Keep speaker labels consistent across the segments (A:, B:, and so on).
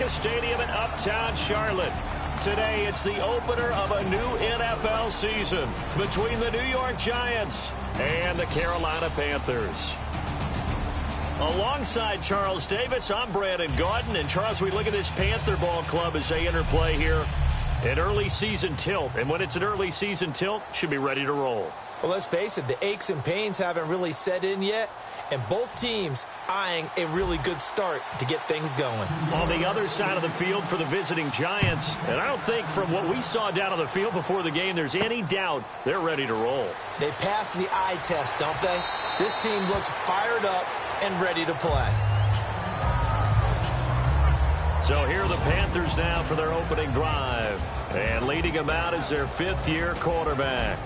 A: Comerica Stadium in uptown Charlotte. Today, it's the opener of a new NFL season between the New York Giants and the Carolina Panthers. Alongside Charles Davis, I'm Brandon Gaudin. And Charles, we look at this Panther ball club as they enter play here. An early season tilt. And when it's an early season tilt, should be ready to roll.
B: Well, let's face it, the aches and pains haven't really set in yet. And both teams eyeing a really good start to get things going.
A: On the other side of the field for the visiting Giants, and I don't think from what we saw down on the field before the game there's any doubt they're ready to roll.
B: They passed the eye test, don't they? This team looks fired up and ready to play.
A: So here are the Panthers now for their opening drive. And leading them out is their fifth-year quarterback.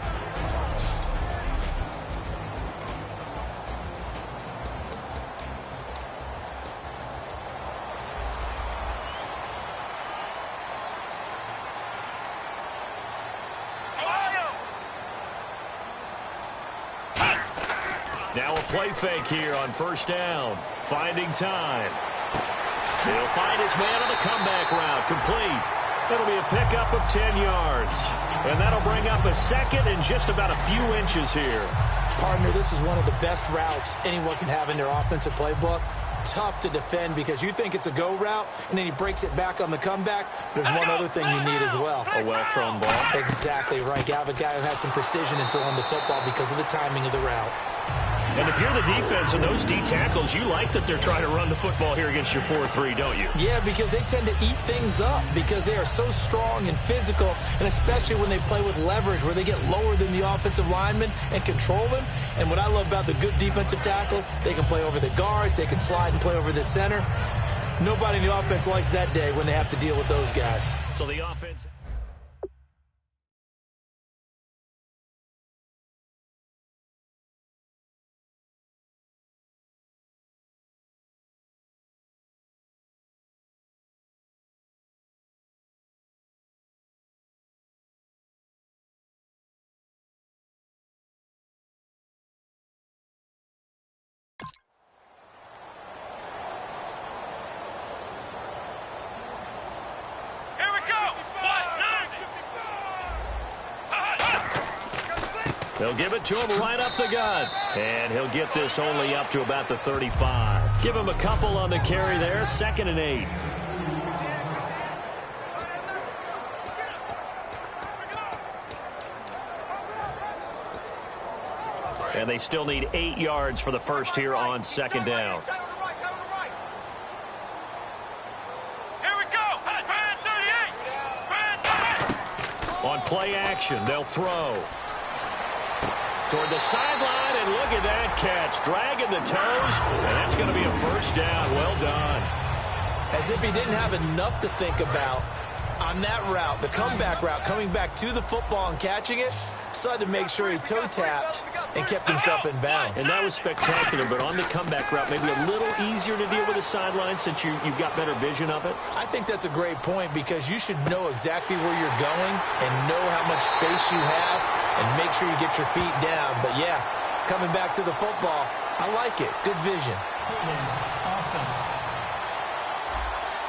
A: Now a play fake here on first down. Finding time. He'll find his man on the comeback route. Complete. It'll be a pickup of 10 yards. And that'll bring up a second and just about a few inches here.
B: Partner, this is one of the best routes anyone can have in their offensive playbook. Tough to defend because you think it's a go route, and then he breaks it back on the comeback. There's one other thing you need as well.
A: A well-thrown ball.
B: Exactly right. You have a guy who has some precision in throwing the football because of the timing of the route.
A: And if you're the defense and those D tackles, you like that they're trying to run the football here against your 4-3, don't you?
B: Yeah, because they tend to eat things up because they are so strong and physical, and especially when they play with leverage where they get lower than the offensive linemen and control them. And what I love about the good defensive tackles, they can play over the guards, they can slide and play over the center. Nobody in the offense likes that day when they have to deal with those guys.
A: So the offense... They'll give it to him right up the gut. And he'll get this only up to about the 35. Give him a couple on the carry there. 2nd and 8. And they still need 8 yards for the first here on 2nd down. On play action, they'll throw. Toward the sideline, and look at that catch. Dragging the toes, and that's going to be a first down. Well done.
B: As if he didn't have enough to think about on that route, the comeback route, coming back to the football and catching it, decided to make sure he toe-tapped and kept himself in bounds.
A: And that was spectacular, but on the comeback route, maybe a little easier to deal with the sideline since you've got better vision of it?
B: I think that's a great point because you should know exactly where you're going and know how much space you have and make sure you get your feet down. But, yeah, coming back to the football, I like it. Good vision.
C: Offense.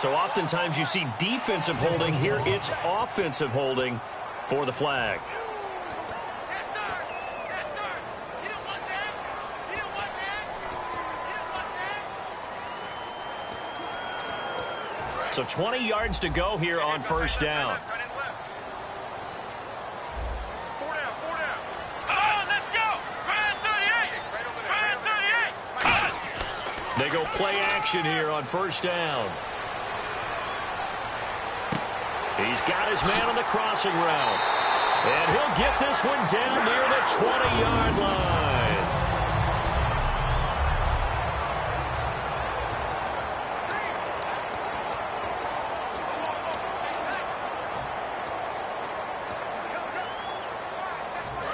A: So oftentimes you see defensive holding. Here it's offensive holding for the flag. So 20 yards to go here on first down. They go play action here on first down. He's got his man on the crossing route. And he'll get this one down near the 20-yard line.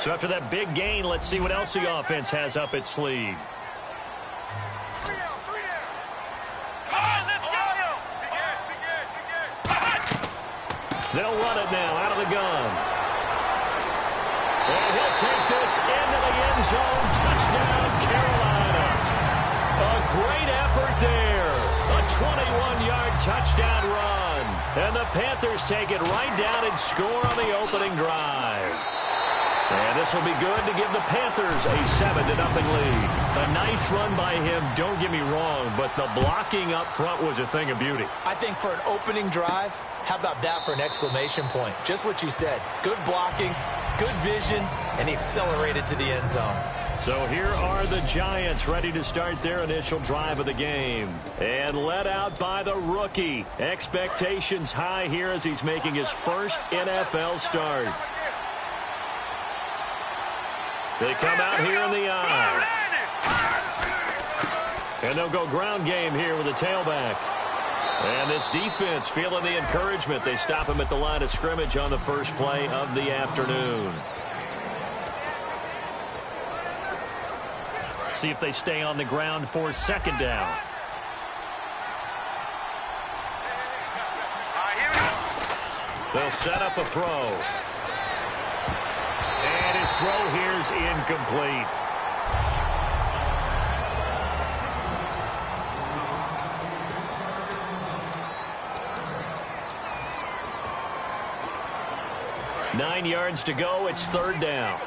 A: So after that big gain, let's see what else the offense has up its sleeve. They'll run it now out of the gun. And he'll take this into the end zone. Touchdown, Carolina. A great effort there. A 21-yard touchdown run. And the Panthers take it right down and score on the opening drive. And this will be good to give the Panthers a 7-0 lead. A nice run by him, don't get me wrong, but the blocking up front was a thing of beauty.
B: I think for an opening drive, how about that for an exclamation point? Just what you said. Good blocking, good vision, and he accelerated to the end zone.
A: So here are the Giants ready to start their initial drive of the game. And led out by the rookie. Expectations high here as he's making his first NFL start. They come out here in the eye. And they'll go ground game here with a tailback. And this defense feeling the encouragement. They stop him at the line of scrimmage on the first play of the afternoon. See if they stay on the ground for second down. They'll set up a throw. And his throw here is incomplete. Nine yards to go. It's third down.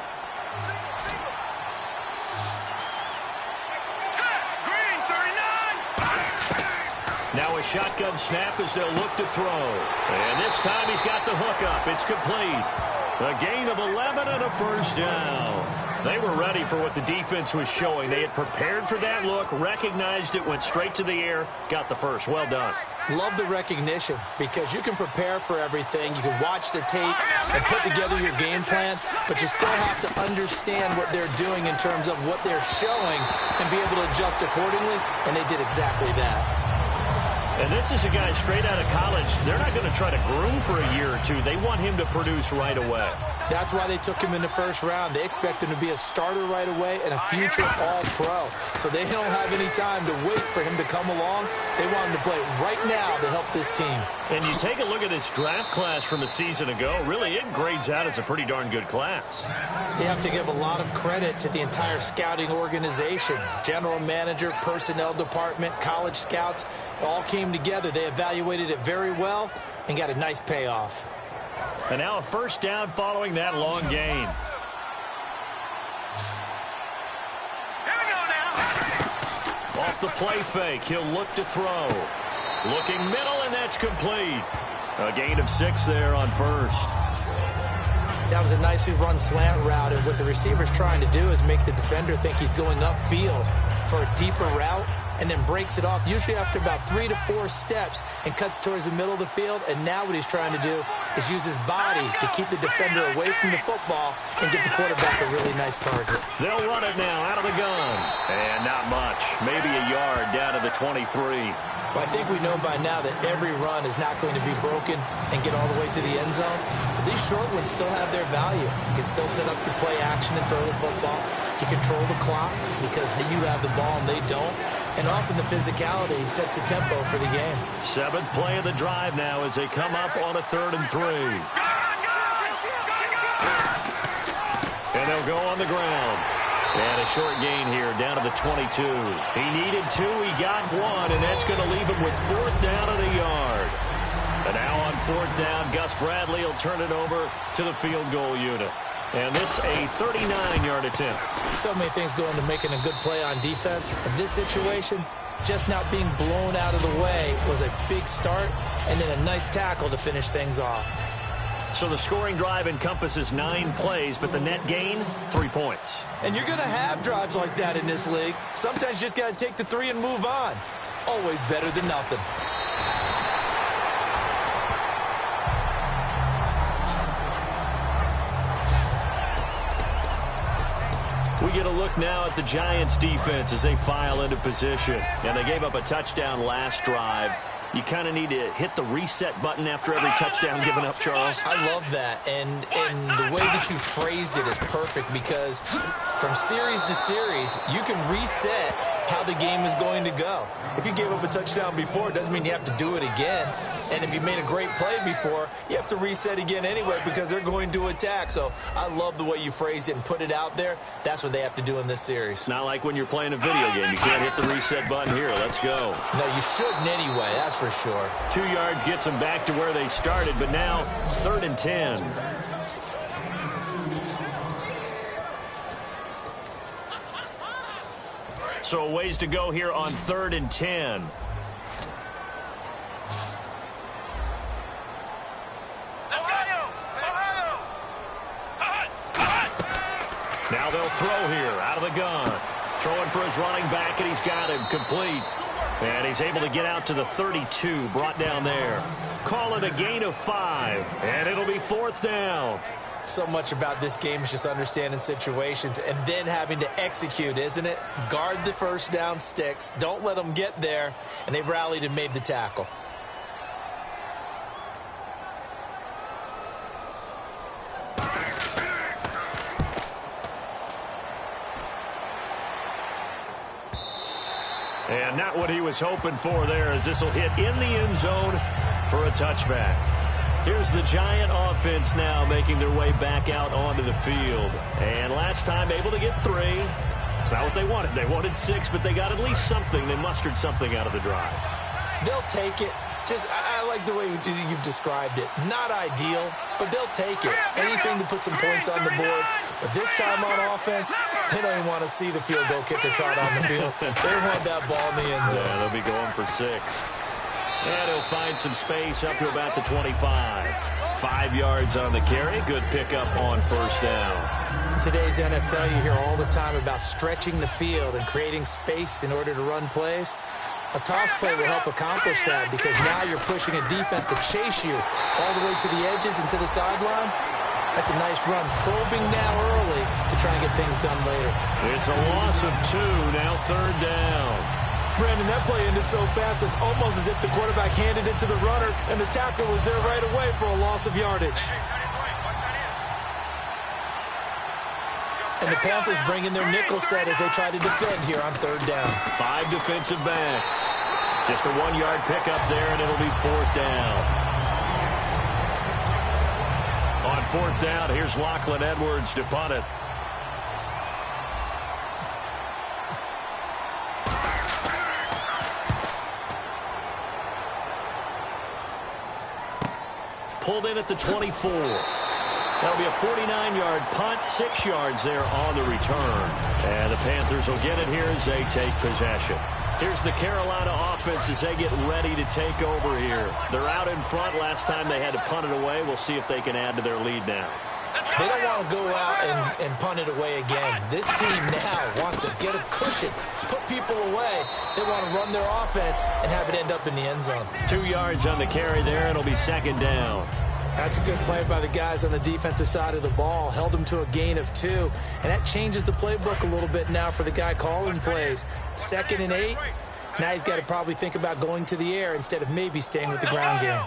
A: Now a shotgun snap as they'll look to throw. And this time he's got the hook up. It's complete. A gain of 11 and a first down. They were ready for what the defense was showing. They had prepared for that look, recognized it, went straight to the air, got the first. Well done.
B: Love the recognition because you can prepare for everything. You can watch the tape and put together your game plan, but you still have to understand what they're doing in terms of what they're showing and be able to adjust accordingly, and they did exactly that.
A: And this is a guy straight out of college. They're not going to try to groom for a year or two. They want him to produce right away.
B: That's why they took him in the first round. They expect him to be a starter right away and a future all-pro. So they don't have any time to wait for him to come along. They want him to play right now to help this team.
A: And you take a look at this draft class from a season ago. Really, it grades out as a pretty darn good class.
B: So you have to give a lot of credit to the entire scouting organization. General manager, personnel department, college scouts, it all came together. They evaluated it very well and got a nice payoff.
A: And now a first down following that long gain. Off the play fake, he'll look to throw. Looking middle, and that's complete. A gain of 6 there on first.
B: That was a nicely run slant route, and what the receiver's trying to do is make the defender think he's going upfield for a deeper route, and then breaks it off, usually after about 3 to 4 steps, and cuts towards the middle of the field. And now what he's trying to do is use his body to keep the defender away from the football and get the quarterback a really nice target.
A: They'll run it now out of the gun. And not much. Maybe a yard down to the 23.
B: Well, I think we know by now that every run is not going to be broken and get all the way to the end zone. But these short ones still have their value. You can still set up your play action and throw the football. You control the clock because you have the ball and they don't. And often the physicality sets the tempo for the game.
A: 7th play of the drive now as they come up on a 3rd and 3. And they'll go on the ground. And a short gain here down to the 22. He needed 2, he got 1, and that's going to leave him with 4th down and a yard. And now on 4th down, Gus Bradley will turn it over to the field goal unit. And this a 39-yard attempt.
B: So many things go into making a good play on defense. In this situation, just not being blown out of the way was a big start, and then a nice tackle to finish things off.
A: So the scoring drive encompasses 9 plays, but the net gain, 3 points.
B: And you're going to have drives like that in this league. Sometimes you just got to take the 3 and move on. Always better than nothing.
A: We get a look now at the Giants' defense as they file into position. And they gave up a touchdown last drive. You kind of need to hit the reset button after every touchdown given up, Charles.
B: I love that. And the way that you phrased it is perfect because from series to series, you can reset how the game is going to go. If you gave up a touchdown before, it doesn't mean you have to do it again. And if you made a great play before, you have to reset again anyway because they're going to attack. So I love the way you phrased it and put it out there. That's what they have to do in this series.
A: Not like when you're playing a video game. You can't hit the reset button here. Let's go.
B: No, you shouldn't anyway, that's for sure.
A: 2 yards gets them back to where they started, but now 3rd and 10. So a ways to go here on 3rd and 10. Now they'll throw here out of the gun. Throwing for his running back, and he's got him complete. And he's able to get out to the 32, brought down there. Call it a gain of 5, and it'll be 4th down.
B: So much about this game is just understanding situations and then having to execute, isn't it? Guard the first down sticks. Don't let them get there. And they rallied and made the tackle.
A: And not what he was hoping for there, as this will hit in the end zone for a touchback. Here's the Giant offense now making their way back out onto the field. And last time able to get 3. It's not what they wanted. They wanted 6, but they got at least something. They mustered something out of the drive.
B: They'll take it. I like the way you've described it. Not ideal, but they'll take it. Anything to put some points on the board. But this time on offense, they don't even want to see the field goal kicker trot on the field. They want that ball in the end zone.
A: Yeah, they'll be going for 6. And he'll find some space up to about the 25. 5 yards on the carry. Good pickup on 1st down.
B: In today's NFL, you hear all the time about stretching the field and creating space in order to run plays. A toss play will help accomplish that because now you're pushing a defense to chase you all the way to the edges and to the sideline. That's a nice run, probing now early to try and get things done later.
A: It's a loss of 2, now 3rd down.
B: Brandon, that play ended so fast, it's almost as if the quarterback handed it to the runner, and the tackler was there right away for a loss of yardage. And the Panthers bring in their nickel set as they try to defend here on 3rd down.
A: 5 defensive backs. Just a 1-yard pickup there, and it'll be 4th down. On 4th down, here's Lachlan Edwards to punt it. Pulled in at the 24. That'll be a 49-yard punt, 6 yards there on the return. And the Panthers will get it here as they take possession. Here's the Carolina offense as they get ready to take over here. They're out in front. Last time they had to punt it away. We'll see if they can add to their lead now.
B: They don't want to go out and punt it away again. This team now wants to get a cushion, put people away. They want to run their offense and have it end up in the end zone.
A: 2 yards on the carry there. It'll be 2nd down.
B: That's a good play by the guys on the defensive side of the ball. Held them to a gain of 2. And that changes the playbook a little bit now for the guy calling plays. 2nd and 8. Now he's got to probably think about going to the air instead of maybe staying with the ground game.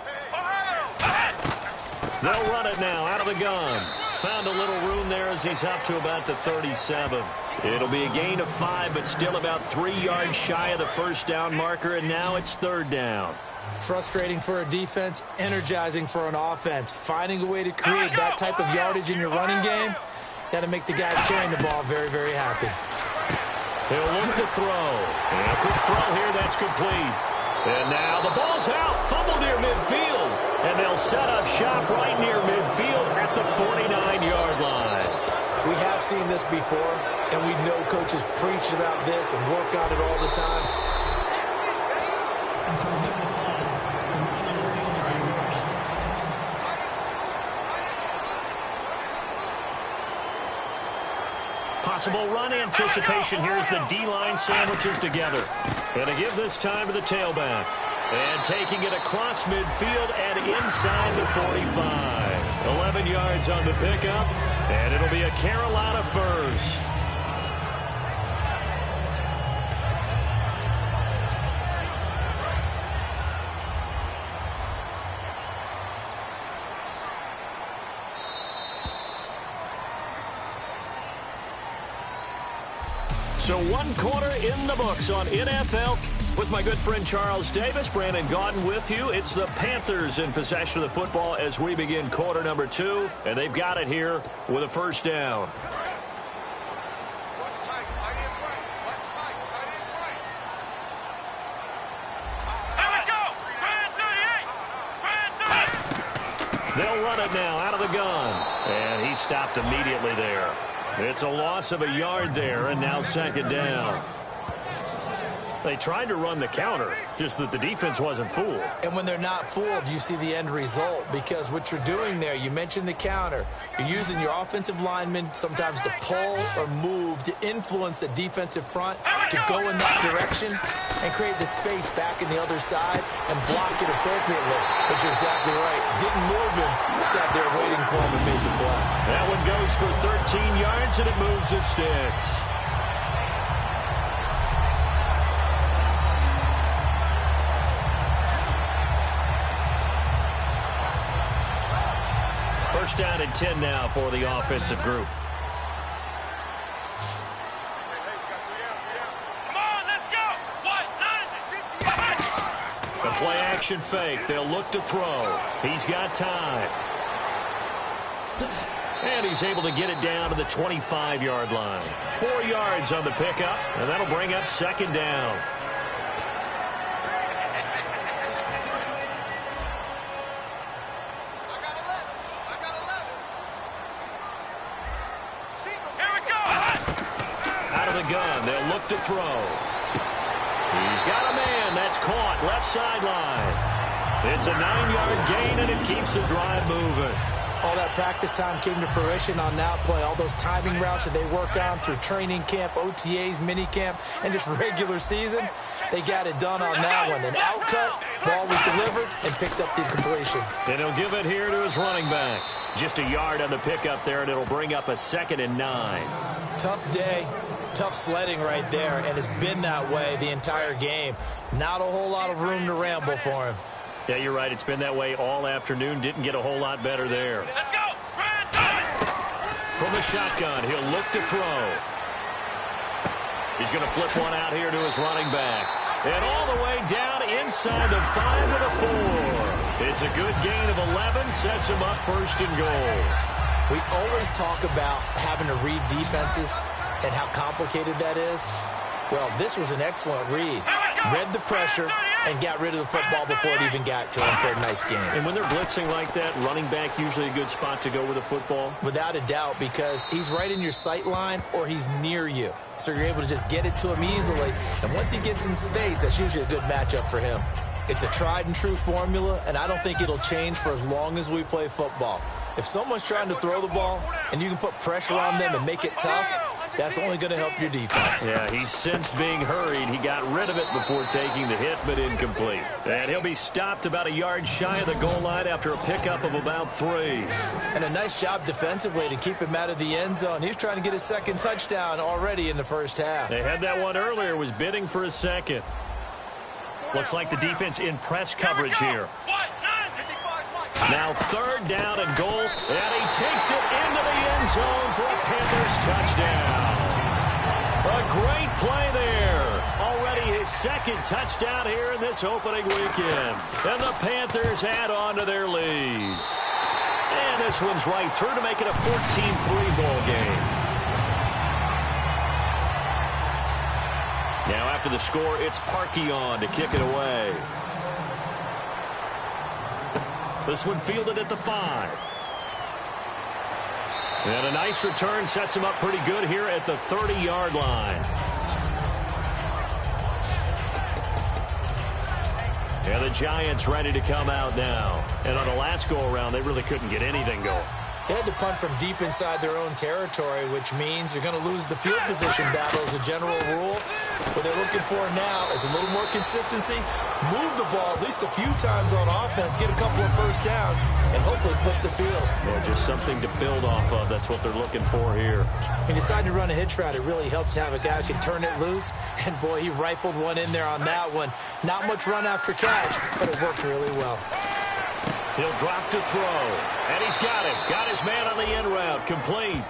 A: They'll run it now out of the gun. Found a little room there as he's up to about the 37. It'll be a gain of 5, but still about 3 yards shy of the 1st down marker, and now it's 3rd down.
B: Frustrating for a defense, energizing for an offense. Finding a way to create that type of yardage in your running game, that'll make the guys carrying the ball very, very happy.
A: He'll look to throw. And a quick throw here, that's complete. And now the ball's out, fumble near midfield. And they'll set up shop right near midfield at the 49-yard line.
B: We have seen this before, and we know coaches preach about this and work on it all the time.
A: Possible run anticipation here as the D-line sandwiches together. And to give this time to the tailback. And taking it across midfield and inside the 45. 11 yards on the pickup, and it'll be a Carolina first. So one quarter in the books on NFL with my good friend Charles Davis. Brandon Gaudin with you. It's the Panthers in possession of the football as we begin quarter number 2. And they've got it here with a first down. They'll run it now out of the gun. And he stopped immediately there. It's a loss of a yard there, and now second down. They tried to run the counter, just that the defense wasn't fooled.
B: And when they're not fooled, you see the end result, because what you're doing there, you mentioned the counter. You're using your offensive linemen sometimes to pull or move to influence the defensive front to go in that direction and create the space back in the other side and block it appropriately. But you're exactly right. Didn't move him. Sat there waiting for him and made the play.
A: That one goes for 13 yards, and it moves the sticks. First down and 10 now for the offensive group.
D: Come on, let's go.
A: The play action fake. They'll look to throw. He's got time. And he's able to get it down to the 25-yard line. 4 yards on the pickup, and that'll bring up second down. Gun. They'll look to throw. He's got a man. That's caught. Left sideline. It's a 9-yard gain, and it keeps the drive moving.
B: All that practice time came to fruition on that play. All those timing routes that they work on through training camp, OTAs, minicamp, and just regular season, they got it done on that one. An outcut, ball was delivered, and picked up the completion.
A: And he'll give it here to his running back. Just a yard on the pickup there, and it'll bring up a 2nd and 9.
B: Tough day. Tough sledding right there, and it's been that way the entire game. Not a whole lot of room to ramble for him.
A: Yeah, you're right. It's been that way all afternoon. Didn't get a whole lot better there.
D: Let's go.
A: From the shotgun, he'll look to throw. He's going to flip one out here to his running back. And all the way down inside the 5 to the 4. It's a good gain of 11. Sets him up first and goal.
B: We always talk about having to read defenses and how complicated that is. Well, this was an excellent read. Read the pressure and got rid of the football before it even got to him for a nice game.
A: And when they're blitzing like that, running back usually a good spot to go with the football?
B: Without a doubt, because he's right in your sight line or he's near you. So you're able to just get it to him easily. And once he gets in space, that's usually a good matchup for him. It's a tried and true formula, and I don't think it'll change for as long as we play football. If someone's trying to throw the ball and you can put pressure on them and make it tough, that's only going to help your defense.
A: Yeah, he's since being hurried. He got rid of it before taking the hit, but incomplete. And he'll be stopped about a yard shy of the goal line after a pickup of about 3.
B: And a nice job defensively to keep him out of the end zone. He's trying to get his second touchdown already in the first half.
A: They had that one earlier, was bidding for a second. Looks like the defense in press coverage here. Now 3rd down and goal, and he takes it into the end zone for a Panthers touchdown. A great play there. Already his 2nd touchdown here in this opening weekend. And the Panthers add on to their lead. And this one's right through to make it a 14-3 ball game. Now after the score, it's Parkey on to kick it away. This one fielded at the 5. And a nice return sets him up pretty good here at the 30-yard line. And the Giants ready to come out now. And on the last go-around, they really couldn't get anything going.
B: They had to punt from deep inside their own territory, which means you're going to lose the field position battle as a general rule. What they're looking for now is a little more consistency, move the ball at least a few times on offense, get a couple of first downs, and hopefully flip the field.
A: Yeah, just something to build off of. That's what they're looking for here.
B: He decided to run a hitch route. It really helps to have a guy who can turn it loose. And, boy, he rifled one in there on that one. Not much run after catch, but it worked really well.
A: He'll drop to throw. And he's got it. Got his man on the end route. Complete.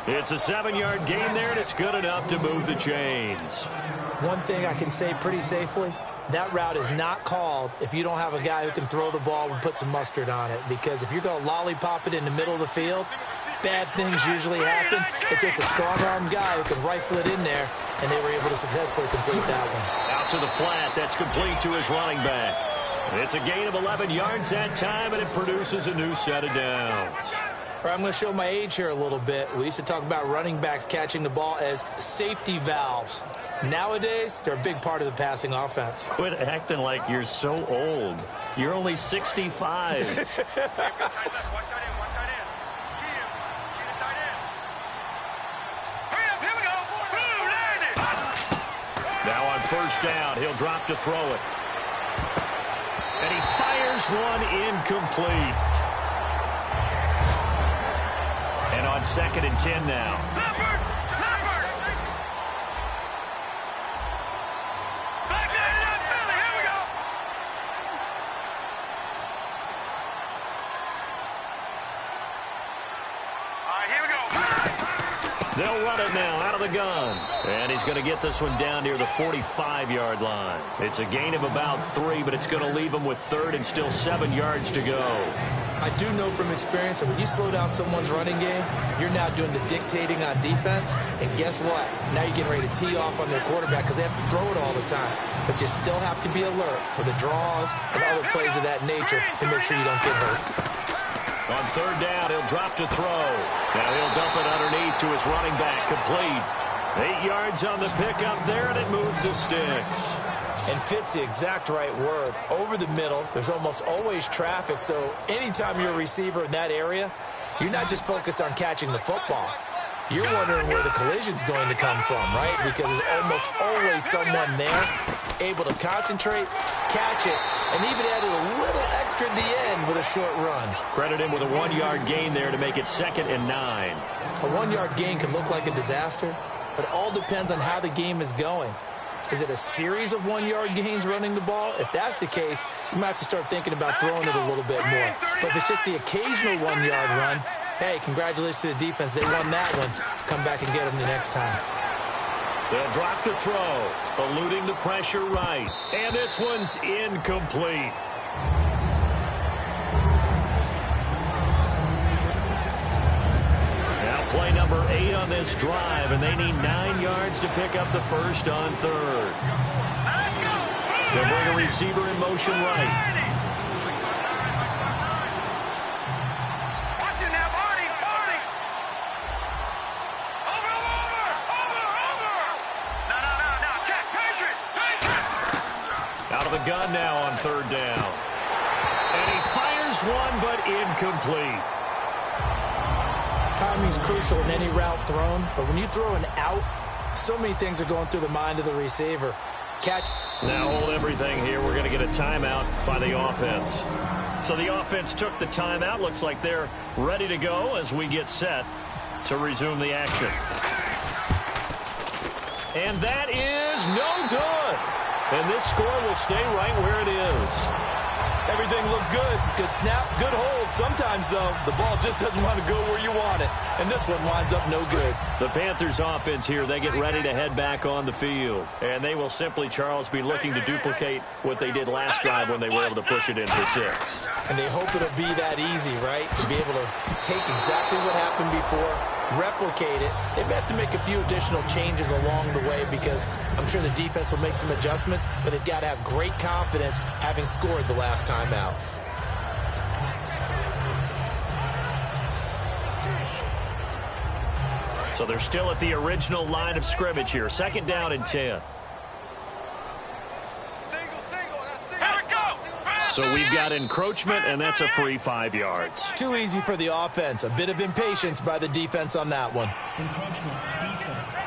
A: It's a 7-yard gain there, and it's good enough to move the chains.
B: One thing I can say pretty safely, that route is not called if you don't have a guy who can throw the ball and put some mustard on it. Because if you're going to lollipop it in the middle of the field, bad things usually happen. It takes a strong-arm guy who can rifle it in there, and they were able to successfully complete that one.
A: Out to the flat. That's complete to his running back. It's a gain of 11 yards that time, and it produces a new set of downs.
B: I'm going to show my age here a little bit. We used to talk about running backs catching the ball as safety valves. Nowadays, they're a big part of the passing offense.
A: Quit acting like you're so old. You're only 65. Now on first down, he'll drop to throw it. And he fires one incomplete. And on 2nd and 10 now. They'll run it now out of the gun. And he's going to get this one down near the 45-yard line. It's a gain of about 3, but it's going to leave him with 3rd and still 7 yards to go.
B: I do know from experience that when you slow down someone's running game, you're now doing the dictating on defense. And guess what? Now you're getting ready to tee off on their quarterback because they have to throw it all the time. But you still have to be alert for the draws and other plays of that nature to make sure you don't get hurt.
A: On 3rd down, he'll drop to throw. Now he'll dump it underneath to his running back, complete. 8 yards on the pickup there, and it moves the sticks.
B: And fits the exact right word. Over the middle, there's almost always traffic, so anytime you're a receiver in that area, you're not just focused on catching the football. You're wondering where the collision's going to come from, right? Because there's almost always someone there able to concentrate, catch it, and even added a little extra at the end with a short run.
A: Credit him with a 1-yard gain there to make it 2nd and 9.
B: A 1-yard gain can look like a disaster, but it all depends on how the game is going. Is it a series of 1-yard gains running the ball? If that's the case, you might have to start thinking about throwing it a little bit more. But if it's just the occasional 1-yard run, hey, congratulations to the defense. They won that one. Come back and get them the next time.
A: They'll drop to throw, eluding the pressure right. And this one's incomplete. Now play number 8 on this drive, and they need 9 yards to pick up the first on 3rd. They'll bring a receiver in motion right. Out of the gun now on 3rd down. And he fires one, but incomplete.
B: Timing's crucial in any route thrown, but when you throw an out, so many things are going through the mind of the receiver. Catch.
A: Now hold everything here. We're going to get a timeout by the offense. So the offense took the timeout. Looks like they're ready to go as we get set to resume the action. And that is no good. And this score will stay right where it is.
B: Everything looked good. Good snap, good hold. Sometimes, though, the ball just doesn't want to go where you want it. And this one winds up no good.
A: The Panthers offense here, they get ready to head back on the field. And they will simply, Charles, be looking to duplicate what they did last drive when they were able to push it in for 6.
B: And they hope it'll be that easy, right? To be able to take exactly what happened before, replicate it. They have to make a few additional changes along the way because I'm sure the defense will make some adjustments, but they've got to have great confidence having scored the last time out.
A: So they're still at the original line of scrimmage here. 2nd down and 10. So we've got encroachment, and that's a free 5 yards.
B: Too easy for the offense. A bit of impatience by the defense on that one.
C: Encroachment, defense.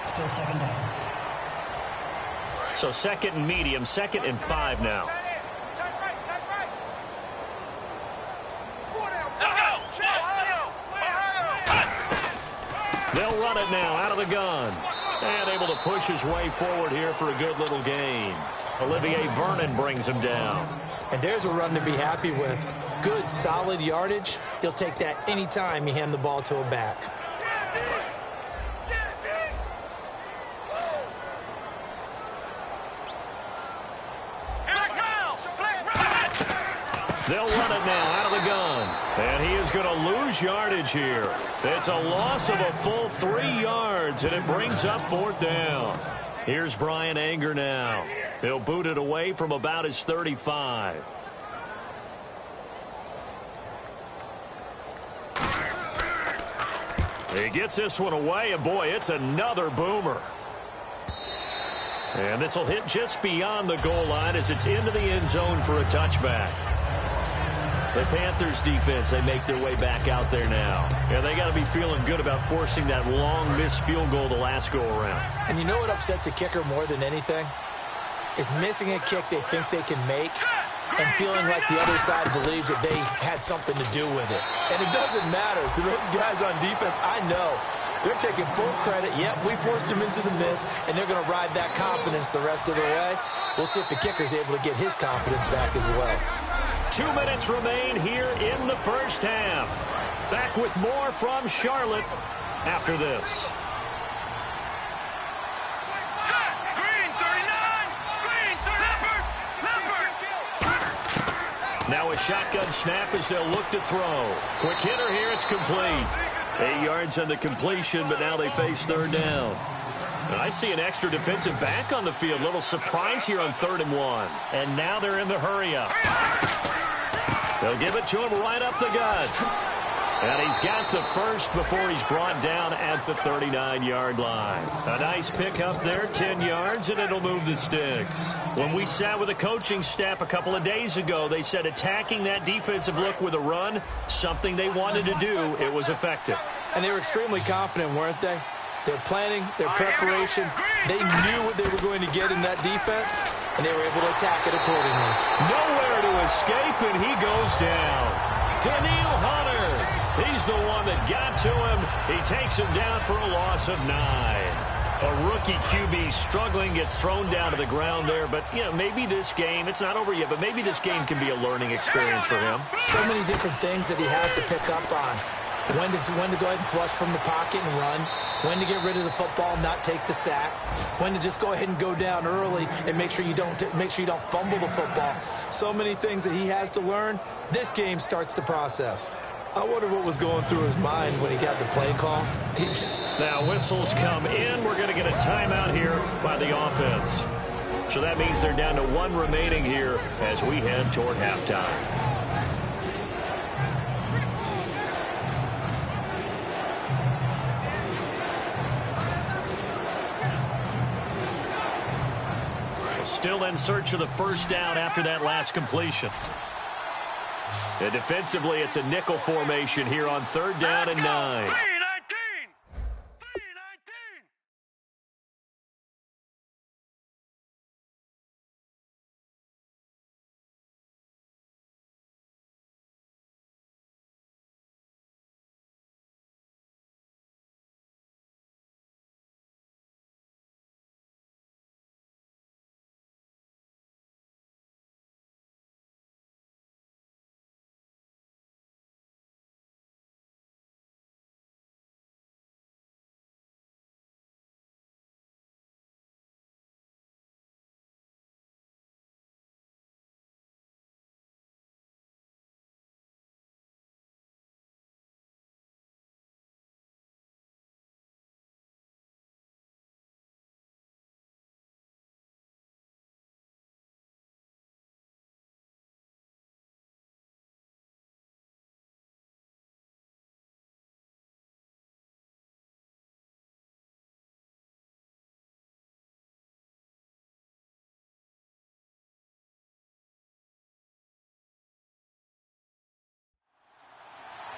C: Still 2nd down.
A: So 2nd and medium, 2nd and 5 now. They'll run it now out of the gun. And able to push his way forward here for a good little gain. Olivier Vernon brings him down.
B: And there's a run to be happy with. good, solid yardage, he'll take that anytime you hand the ball to a back.
A: They'll run it now out of the gun. And he is going to lose yardage here. It's a loss of a full 3 yards, and it brings up 4th down. Here's Brian Anger now. He'll boot it away from about his 35. He gets this one away, and boy, it's another boomer. And this will hit just beyond the goal line as it's into the end zone for a touchback. The Panthers defense, they make their way back out there now. And they got to be feeling good about forcing that long missed field goal the last go around.
B: And you know what upsets a kicker more than anything? Is missing a kick they think they can make and feeling like the other side believes that they had something to do with it. And it doesn't matter to those guys on defense. I know they're taking full credit. Yep, we forced him into the miss, and they're going to ride that confidence the rest of the way. We'll see if the kicker's able to get his confidence back as well.
A: 2 minutes remain here in the first half. Back with more from Charlotte after this. Now a shotgun snap as they'll look to throw. Quick hitter here, it's complete. 8 yards on the completion, but now they face 3rd down. And I see an extra defensive back on the field. Little surprise here on 3rd and 1. And now they're in the hurry-up. They'll give it to him right up the gut. And he's got the first before he's brought down at the 39-yard line. A nice pickup there, 10 yards, and it'll move the sticks. When we sat with the coaching staff a couple of days ago, they said attacking that defensive look with a run, something they wanted to do, it was effective.
B: And they were extremely confident, weren't they? Their planning, their preparation, they knew what they were going to get in that defense, and they were able to attack it accordingly.
A: Nowhere to escape, and he goes down. Daniil Hunter, he's the one that got to him. He takes him down for a loss of 9. A rookie QB struggling, gets thrown down to the ground there, but, you know, maybe this game, it's not over yet, but maybe this game can be a learning experience for him.
B: So many different things that he has to pick up on. When to go ahead and flush from the pocket and run. When to get rid of the football, not take the sack. When to just go ahead and go down early and make sure you don't fumble the football. So many things that he has to learn. This game starts the process. I wonder what was going through his mind when he got the play call.
A: Now whistles come in. We're going to get a timeout here by the offense. So that means they're down to 1 remaining here as we head toward halftime. Still in search of the first down after that last completion. And defensively, it's a nickel formation here on 3rd down and 9.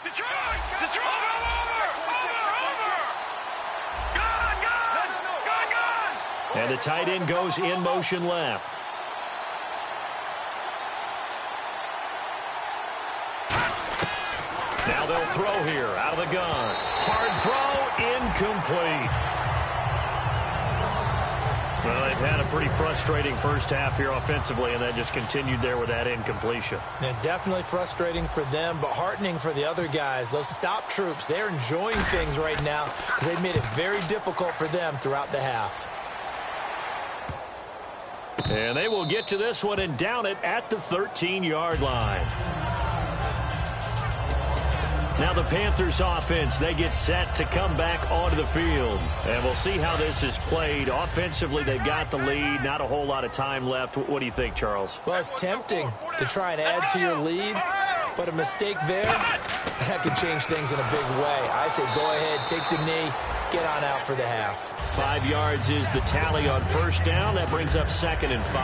D: Detroit! Over!
A: And the tight end goes in motion left. Now they'll throw here out of the gun. Hard throw, incomplete. Well, they've had a pretty frustrating first half here offensively, and that just continued there with that incompletion.
B: Yeah, definitely frustrating for them, but heartening for the other guys. Those stop troops, they're enjoying things right now because they've made it very difficult for them throughout the half.
A: And they will get to this one and down it at the 13-yard line. Now the Panthers offense, they get set to come back onto the field. And we'll see how this is played. Offensively, they've got the lead. Not a whole lot of time left. What do you think, Charles?
B: Well, it's tempting to try and add to your lead, but a mistake there, that could change things in a big way. I say go ahead, take the knee, get on out for the half.
A: 5 yards is the tally on first down. That brings up 2nd and 5.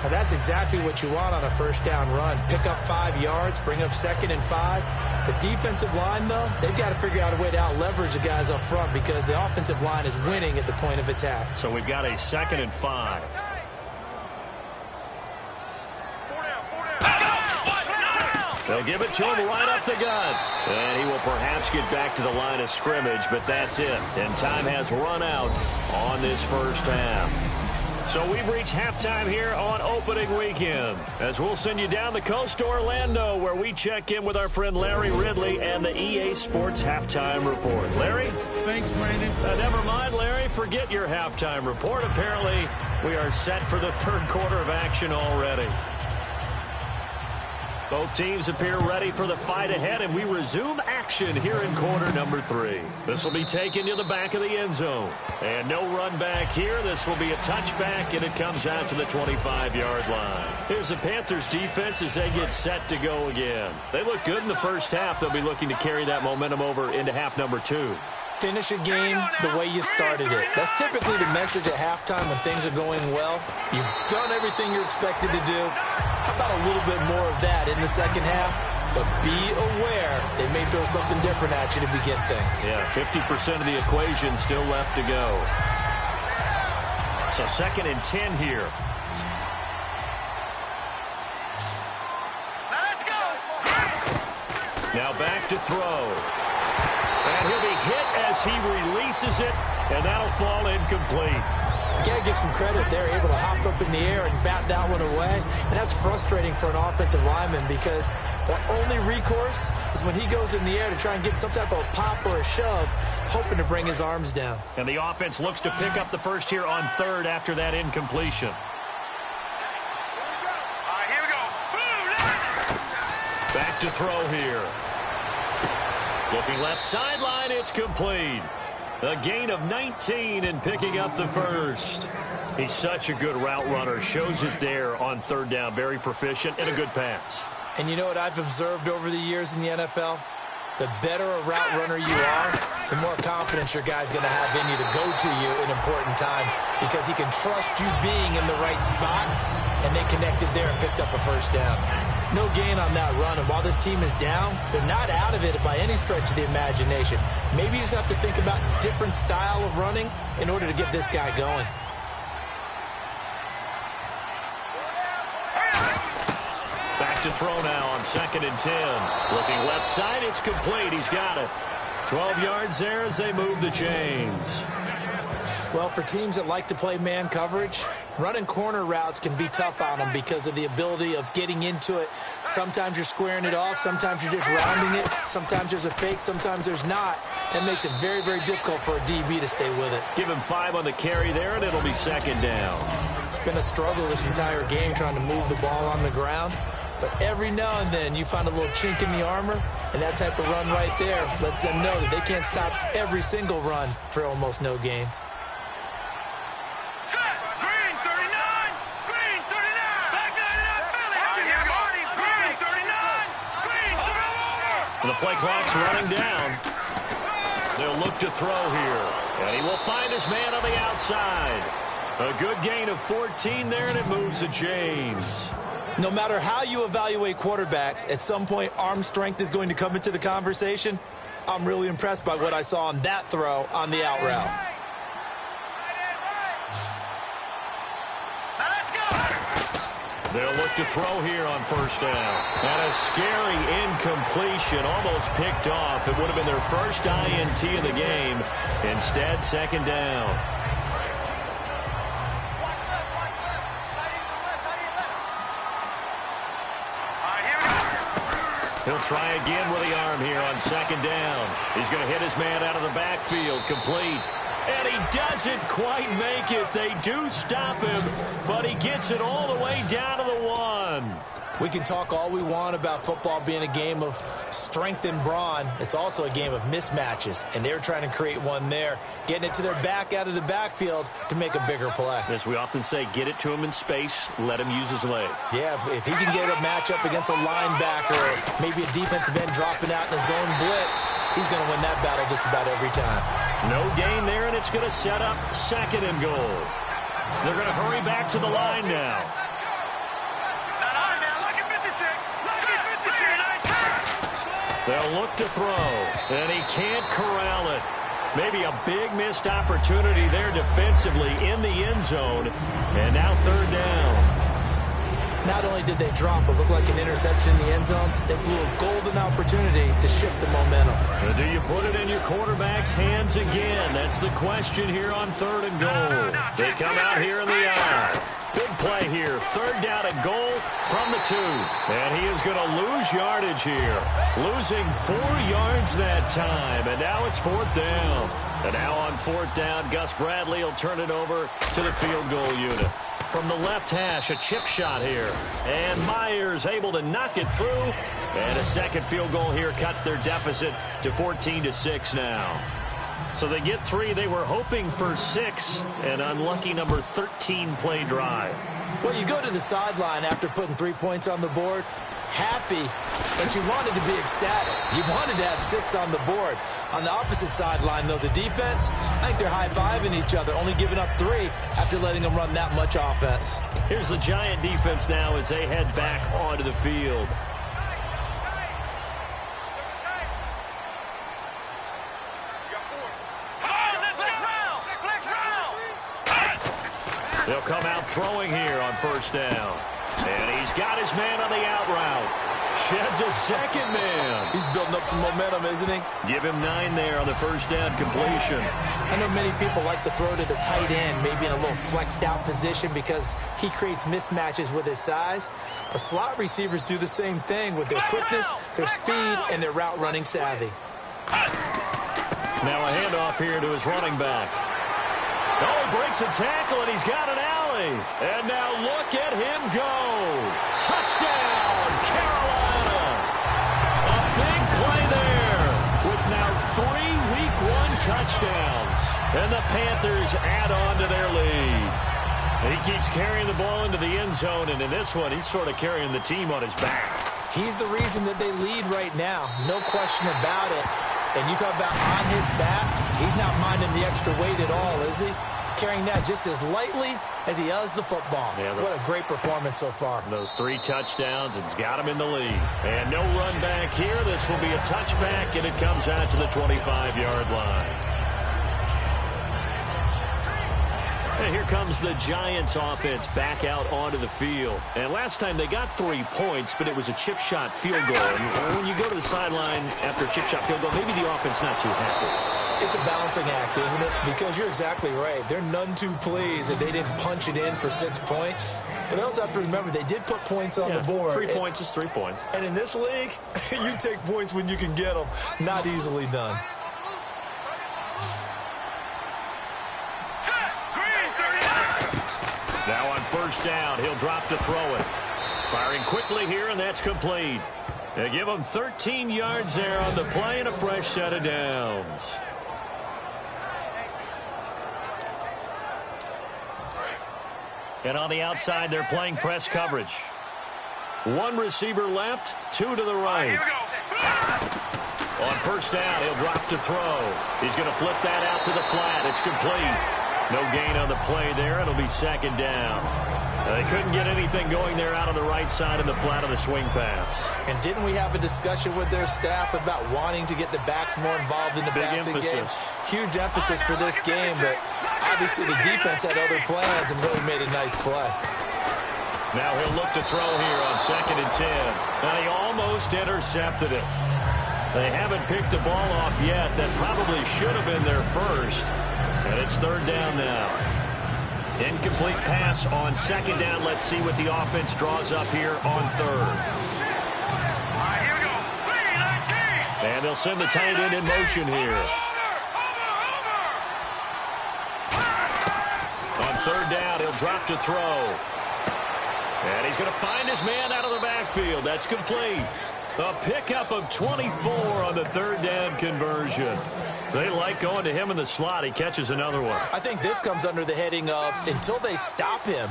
B: Now that's exactly what you want on a first down run. Pick up 5 yards, bring up 2nd and 5. The defensive line, though, they've got to figure out a way to out-leverage the guys up front because the offensive line is winning at the point of attack.
A: So we've got a 2nd and 5. They'll give it to him right up the gut. And he will perhaps get back to the line of scrimmage, but that's it. And time has run out on this first half. So we've reached halftime here on opening weekend, as we'll send you down the coast to Orlando, where we check in with our friend Larry Ridley and the EA Sports Halftime Report. Larry?
D: Thanks, Brandon.
A: Never mind, Larry. Forget your halftime report. Apparently, we are set for the third quarter of action already. Both teams appear ready for the fight ahead, and we resume action here in quarter number 3. This will be taken to the back of the end zone. And no run back here. This will be a touchback, and it comes out to the 25-yard line. Here's the Panthers defense as they get set to go again. They look good in the first half. They'll be looking to carry that momentum over into half number 2.
B: Finish a game the way you started it. That's typically the message at halftime when things are going well. You've done everything you're expected to do. How about a little bit more of that in the second half? But be aware they may throw something different at you to begin things.
A: Yeah, 50% of the equation still left to go. So 2nd and 10 here.
E: Let's go.
A: Now back to throw. And he'll be hit as he releases it, and that'll fall incomplete.
B: You got to give some credit. They're able to hop up in the air and bat that one away. And that's frustrating for an offensive lineman because the only recourse is when he goes in the air to try and get some type of pop or a shove, hoping to bring his arms down.
A: And the offense looks to pick up the first here on 3rd after that incompletion.
E: All right, here we go.
A: Back to throw here. Looking left sideline, it's complete. A gain of 19 and picking up the first. He's such a good route runner. Shows it there on 3rd down. Very proficient and a good pass.
B: And you know what I've observed over the years in the NFL? The better a route runner you are, the more confidence your guy's going to have in you to go to you in important times because he can trust you being in the right spot, and they connected there and picked up a first down. No gain on that run, and while this team is down, they're not out of it by any stretch of the imagination. Maybe you just have to think about a different style of running in order to get this guy going.
A: Back to throw now on 2nd and 10. Looking left side, it's complete. He's got it. 12 yards there as they move the chains.
B: Well, for teams that like to play man coverage, running corner routes can be tough on them because of the ability of getting into it. Sometimes you're squaring it off. Sometimes you're just rounding it. Sometimes there's a fake. Sometimes there's not. That makes it very, very difficult for a DB to stay with it.
A: Give him 5 on the carry there, and it'll be 2nd down.
B: It's been a struggle this entire game trying to move the ball on the ground. But every now and then you find a little chink in the armor, and that type of run right there lets them know that they can't stop every single run for almost no gain.
A: The play clock's running down. They'll look to throw here. And he will find his man on the outside. A good gain of 14 there, and it moves the chains.
B: No matter how you evaluate quarterbacks, at some point arm strength is going to come into the conversation. I'm really impressed by what I saw on that throw on the out route.
A: They'll look to throw here on first down. And a scary incompletion, almost picked off. It would have been their first INT of the game. Instead, 2nd down. He'll try again with the arm here on second down. He's going to hit his man out of the backfield, complete. And he doesn't quite make it. They do stop him, but he gets it all the way down to the 1.
B: We can talk all we want about football being a game of strength and brawn. It's also a game of mismatches, and they're trying to create one there, getting it to their back out of the backfield to make a bigger play.
A: As we often say, get it to him in space, let him use his leg.
B: Yeah, if he can get a matchup against a linebacker or maybe a defensive end dropping out in a zone blitz, he's going to win that battle just about every time.
A: No gain there, and it's going to set up 2nd and goal. They're going to hurry back to the line now. They'll look to throw, and he can't corral it. Maybe a big missed opportunity there defensively in the end zone. And now 3rd down.
B: Not only did they drop what looked like an interception in the end zone, they blew a golden opportunity to shift the momentum.
A: Do you put it in your quarterback's hands again? That's the question here on 3rd and goal. They come out here in the eye. Big play here. 3rd down and goal from the 2. And he is going to lose yardage here. Losing 4 yards that time. And now it's 4th down. And now on 4th down, Gus Bradley will turn it over to the field goal unit. From the left hash, a chip shot here. And Myers able to knock it through. And a 2nd field goal here cuts their deficit to 14-6 now. So they get 3. They were hoping for 6. An unlucky number 13 play drive.
B: Well, you go to the sideline after putting 3 points on the board, happy, but you wanted to be ecstatic. You wanted to have 6 on the board. On the opposite sideline, though, the defense, I think they're high-fiving each other, only giving up 3 after letting them run that much offense.
A: Here's the Giant defense now as they head back onto the field. They'll come out throwing here on 1st down. And he's got his man on the out route. Sheds a 2nd man.
B: He's building up some momentum, isn't he?
A: Give him 9 there on the 1st down completion.
B: I know many people like to throw to the tight end, maybe in a little flexed out position because he creates mismatches with his size. But slot receivers do the same thing with their quickness, their speed, and their route running savvy.
A: Now a handoff here to his running back. Oh, he breaks a tackle, and he's got an alley. And now look at him go. Touchdown, Carolina. A big play there with now 3 Week 1 touchdowns. And the Panthers add on to their lead. He keeps carrying the ball into the end zone, and in this one, he's sort of carrying the team on his back.
B: He's the reason that they lead right now. No question about it. And you talk about on his back, he's not minding the extra weight at all, is he? Carrying that just as lightly as he does the football. Yeah, what a great performance so far.
A: Those 3 touchdowns, it's got him in the lead. And no run back here. This will be a touchback, and it comes out to the 25-yard line. And here comes the Giants offense back out onto the field. And last time they got 3 points, but it was a chip shot field goal. And when you go to the sideline after a chip shot field goal, maybe the offense not too happy.
B: It's a balancing act, isn't it? Because you're exactly right. They're none too pleased that they didn't punch it in for 6 points. But they also have to remember they did put points on the board.
A: 3 points is 3 points.
B: And in this league, you take points when you can get them. Not easily done.
A: Now on 1st down, he'll drop to throw it. Firing quickly here, and that's complete. They give him 13 yards there on the play and a fresh set of downs. And on the outside, they're playing press coverage. 1 receiver left, 2 to the right. On 1st down, he'll drop to throw. He's going to flip that out to the flat. It's complete. No gain on the play there. It'll be 2nd down. They couldn't get anything going there out on the right side of the flat of the swing pass.
B: And didn't we have a discussion with their staff about wanting to get the backs more involved in the passing game? Huge emphasis for this game, but obviously the defense had other plans and really made a nice play.
A: Now he'll look to throw here on 2nd and 10. And he almost intercepted it. They haven't picked the ball off yet. That probably should have been their first. And it's 3rd down now. Incomplete pass on 2nd down. Let's see what the offense draws up here on 3rd.
E: Here we go.
A: And they'll send the tight end in motion here. On third down, he'll drop to throw. And he's going to find his man out of the backfield. That's complete. A pickup of 24 on the third down conversion. They like going to him in the slot. He catches another one.
B: I think this comes under the heading of until they stop him,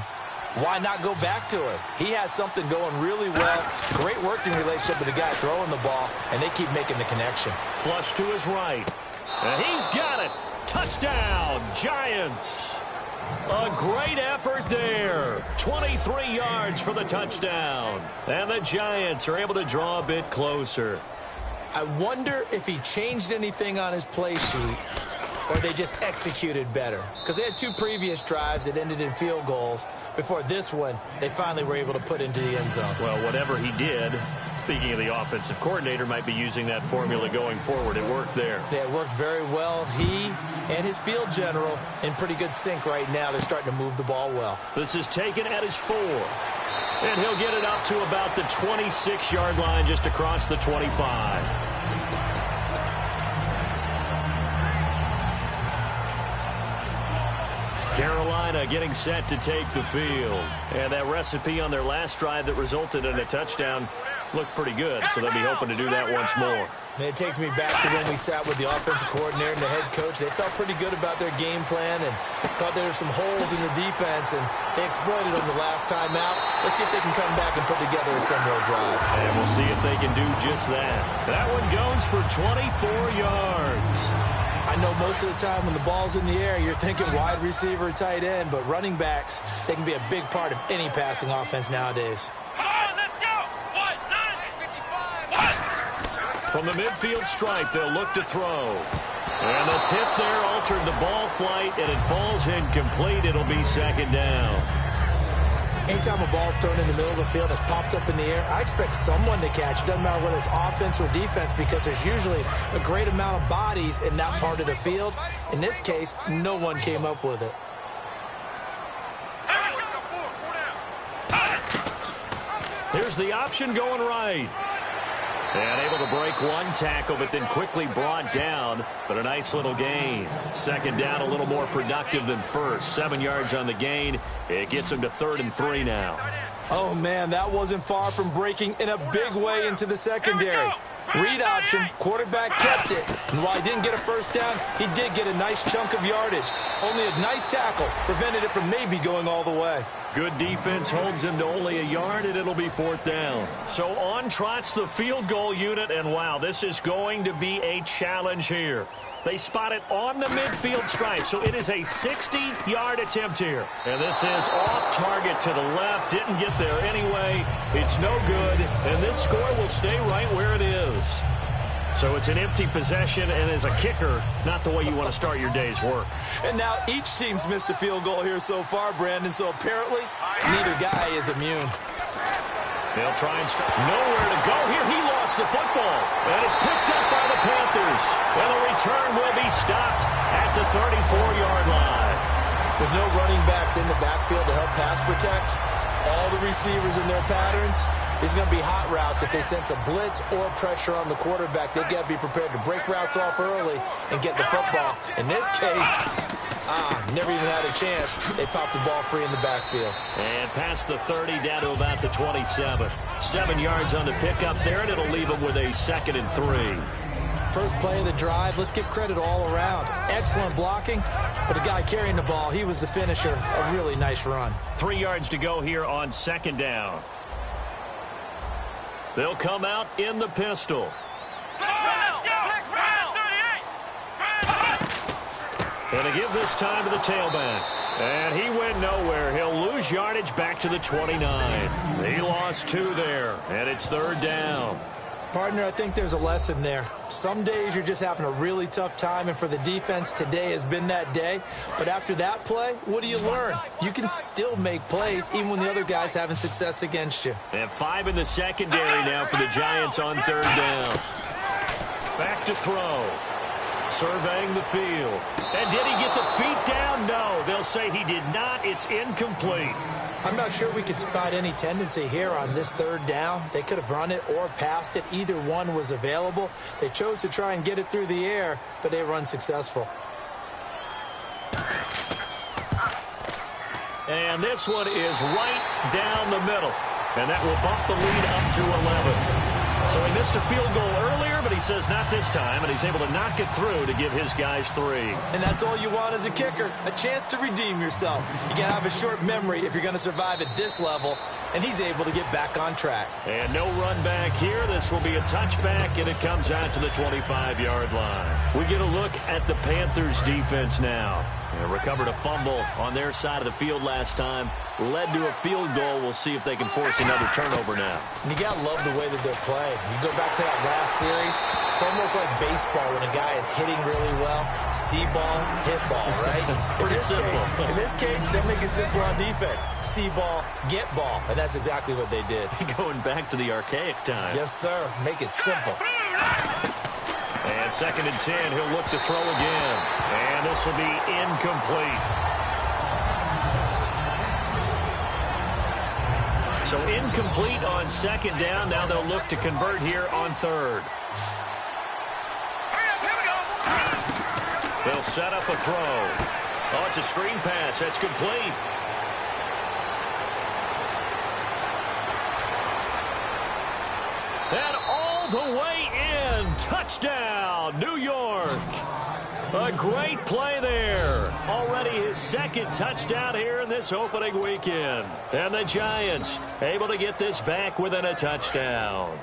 B: why not go back to it? He has something going really well. Great working relationship with the guy throwing the ball, and they keep making the connection.
A: Flush to his right. And he's got it. Touchdown, Giants. A great effort there. 23 yards for the touchdown. And the Giants are able to draw a bit closer.
B: I wonder if he changed anything on his play sheet or they just executed better. Because they had two previous drives that ended in field goals. Before this one, they finally were able to put into the end zone.
A: Well, whatever he did, speaking of the offensive coordinator, might be using that formula going forward. It worked there.
B: Yeah, it worked very well. He and his field general in pretty good sync right now. They're starting to move the ball well.
A: This is taken at his 4. And he'll get it up to about the 26-yard line, just across the 25. Carolina getting set to take the field. And that recipe on their last drive that resulted in a touchdown looked pretty good, so they'll be hoping to do that once more.
B: It takes me back to when we sat with the offensive coordinator and the head coach. They felt pretty good about their game plan and thought there were some holes in the defense, and they exploited them the last time out. Let's see if they can come back and put together a similar drive.
A: And we'll see if they can do just that. That one goes for 24 yards.
B: I know most of the time when the ball's in the air, you're thinking wide receiver, tight end, but running backs, they can be a big part of any passing offense nowadays.
A: From the midfield stripe, they'll look to throw. And the tip there altered the ball flight, and it falls incomplete. It'll be second down.
B: Anytime a ball's thrown in the middle of the field, it's popped up in the air, I expect someone to catch. It doesn't matter whether it's offense or defense, because there's usually a great amount of bodies in that part of the field. In this case, no one came up with it.
A: Here's the option going right. And able to break one tackle, but then quickly brought down. But a nice little gain. Second down, a little more productive than first. 7 yards on the gain. It gets him to 3rd and 3 now.
B: Oh, man, that wasn't far from breaking in a big way into the secondary. Read option, quarterback kept it. And while he didn't get a first down, he did get a nice chunk of yardage. Only a nice tackle prevented it from maybe going all the way.
A: Good defense holds him to only a yard, and it'll be 4th down. So on trots the field goal unit, and wow, this is going to be a challenge here. They spot it on the midfield stripe, so it is a 60-yard attempt here. And this is off target to the left. Didn't get there anyway. It's no good, and this score will stay right where it is. So it's an empty possession, and as a kicker, not the way you want to start your day's work.
B: And now each team's missed a field goal here so far, Brandon, so apparently neither guy is immune.
A: They'll try and start. Nowhere to go here. He lost the football, and it's picked up by the Panthers. And the return will be stopped at the 34-yard line.
B: With no running backs in the backfield to help pass protect, all the receivers in their patterns, it's going to be hot routes. If they sense a blitz or pressure on the quarterback, they've got to be prepared to break routes off early and get the football. In this case, never even had a chance. They popped the ball free in the backfield.
A: And past the 30 down to about the 27. 7 yards on the pickup there, and it'll leave them with a 2nd and 3.
B: First play of the drive, let's give credit all around. Excellent blocking, but the guy carrying the ball, he was the finisher. A really nice run.
A: 3 yards to go here on 2nd down. They'll come out in the pistol. And they give this time to the tailback. And he went nowhere. He'll lose yardage back to the 29. He lost 2 there, and it's 3rd down.
B: Partner, I think there's a lesson there. Some days you're just having a really tough time, and for the defense, today has been that day. But after that play, what do you learn? You can still make plays even when the other guy's having success against you.
A: And 5 in the secondary now for the Giants on 3rd down. Back to throw. Surveying the field. And did he get the feet down? No. They'll say he did not. It's incomplete.
B: I'm not sure we could spot any tendency here on this third down. They could have run it or passed it. Either one was available. They chose to try and get it through the air, but they were unsuccessful.
A: And this one is right down the middle. And that will bump the lead up to 11. So he missed a field goal earlier, but he says not this time, and he's able to knock it through to give his guys 3.
B: And that's all you want as a kicker, a chance to redeem yourself. You got to have a short memory if you're going to survive at this level, and he's able to get back on track.
A: And no run back here. This will be a touchback, and it comes out to the 25-yard line. We get a look at the Panthers' defense now. They recovered a fumble on their side of the field last time. Led to a field goal. We'll see if they can force another turnover now.
B: And you got to love the way that they're playing. You go back to that last series, it's almost like baseball when a guy is hitting really well. See ball, hit ball, right?
A: Pretty simple.
B: In this case, they're making it simple on defense. See ball, get ball. And that's exactly what they did.
A: Going back to the archaic time.
B: Yes, sir. Make it simple.
A: And 2nd and 10, he'll look to throw again. And this will be incomplete. So incomplete on 2nd down. Now they'll look to convert here on 3rd. They'll set up a throw. Oh, it's a screen pass. That's complete. And all the way in. Touchdown, New York. A great play there. Already his 2nd touchdown here in this opening weekend. And the Giants able to get this back within a touchdown.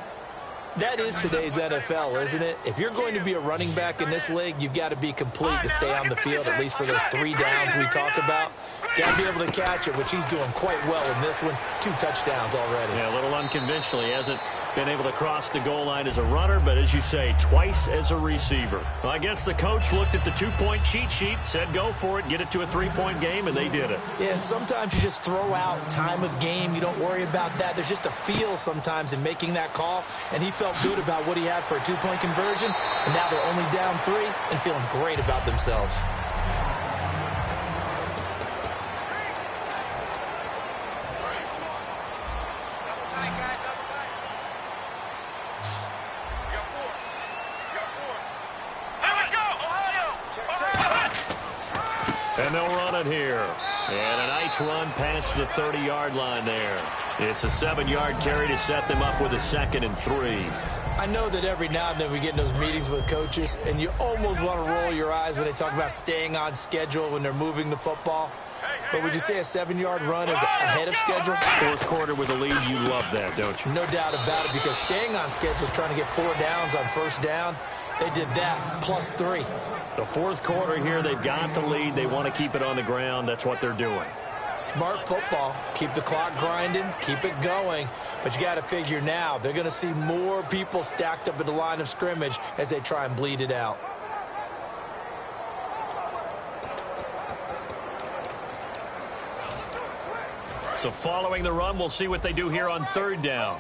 B: That is today's NFL, isn't it? If you're going to be a running back in this league, you've got to be complete to stay on the field, at least for those 3 downs we talk about. Got to be able to catch it, which he's doing quite well in this one. 2 touchdowns already.
A: Yeah, a little unconventional. He hasn't been able to cross the goal line as a runner, but as you say, twice as a receiver. Well, I guess the coach looked at the 2-point cheat sheet, said go for it, get it to a 3-point game, and they did it.
B: Yeah, and sometimes you just throw out time of game. You don't worry about that. There's just a feel sometimes in making that call, and he felt good about what he had for a 2-point conversion, and now they're only down 3 and feeling great about themselves.
A: And they'll run it here. And a nice run past the 30-yard line there. It's a 7-yard carry to set them up with a 2nd and 3.
B: I know that every now and then we get in those meetings with coaches, and you almost want to roll your eyes when they talk about staying on schedule when they're moving the football. But would you say a 7-yard run is ahead of schedule?
A: 4th quarter with a lead, you love that, don't you?
B: No doubt about it, because staying on schedule is trying to get 4 downs on 1st down. They did that, plus 3.
A: The 4th quarter here, they've got the lead. They want to keep it on the ground. That's what they're doing.
B: Smart football. Keep the clock grinding. Keep it going. But you got to figure now, they're going to see more people stacked up at the line of scrimmage as they try and bleed it out.
A: So following the run, we'll see what they do here on 3rd down.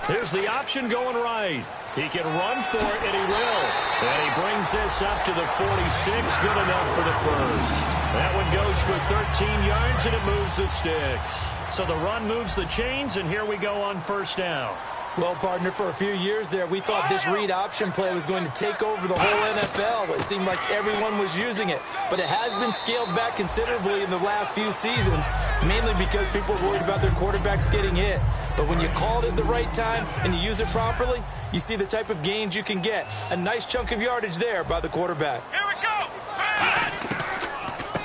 A: Here's the option going right. He can run for it, and he will. And he brings this up to the 46. Good enough for the 1st. That one goes for 13 yards, and it moves the sticks. So the run moves the chains, and here we go on 1st down.
B: Well, partner, for a few years there, we thought this read option play was going to take over the whole NFL. It seemed like everyone was using it. But it has been scaled back considerably in the last few seasons, mainly because people are worried about their quarterbacks getting hit. But when you call it at the right time and you use it properly, you see the type of gains you can get. A nice chunk of yardage there by the quarterback.
E: Here we go.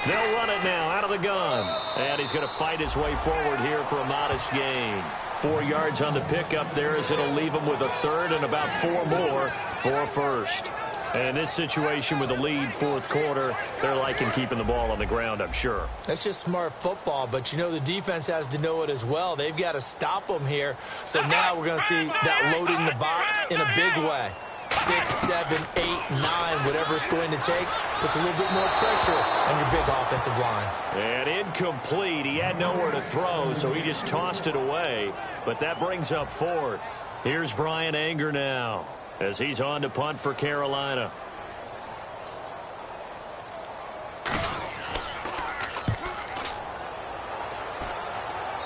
A: They'll run it now out of the gun. And he's going to fight his way forward here for a modest gain. 4 yards on the pickup there as it'll leave him with a 3rd and about 4 more for a 1st. And in this situation with the lead 4th quarter, they're liking keeping the ball on the ground, I'm sure.
B: That's just smart football, but you know the defense has to know it as well. They've got to stop them here. So now we're going to see that loading the box in a big way. 6, 7, 8, 9, whatever it's going to take, puts a little bit more pressure on your big offensive line.
A: And incomplete. He had nowhere to throw, so he just tossed it away. But that brings up 4th. Here's Brian Anger now as he's on to punt for Carolina.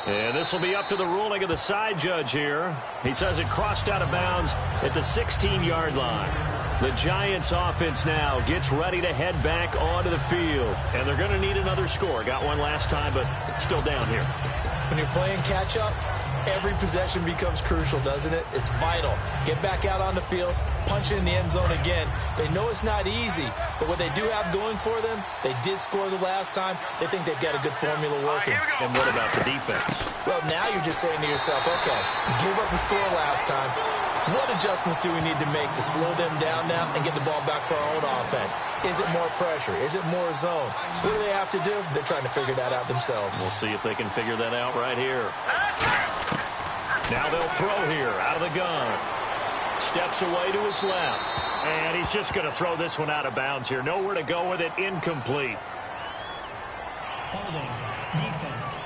A: And this will be up to the ruling of the side judge here. He says it crossed out of bounds at the 16-yard line. The Giants offense now gets ready to head back onto the field. And they're going to need another score. Got one last time, but still down here.
B: When you're playing catch-up, every possession becomes crucial, doesn't it? It's vital. Get back out on the field, punch it in the end zone again. They know it's not easy, but what they do have going for them, they did score the last time. They think they've got a good formula working.
A: And what about the defense?
B: Well, now you're just saying to yourself, okay, give up a score last time. What adjustments do we need to make to slow them down now and get the ball back for our own offense? Is it more pressure? Is it more zone? What do they have to do? They're trying to figure that out themselves.
A: We'll see if they can figure that out right here. Now they'll throw here out of the gun. Steps away to his left. And he's just going to throw this one out of bounds here. Nowhere to go with it. Incomplete.
C: Holding. Defense.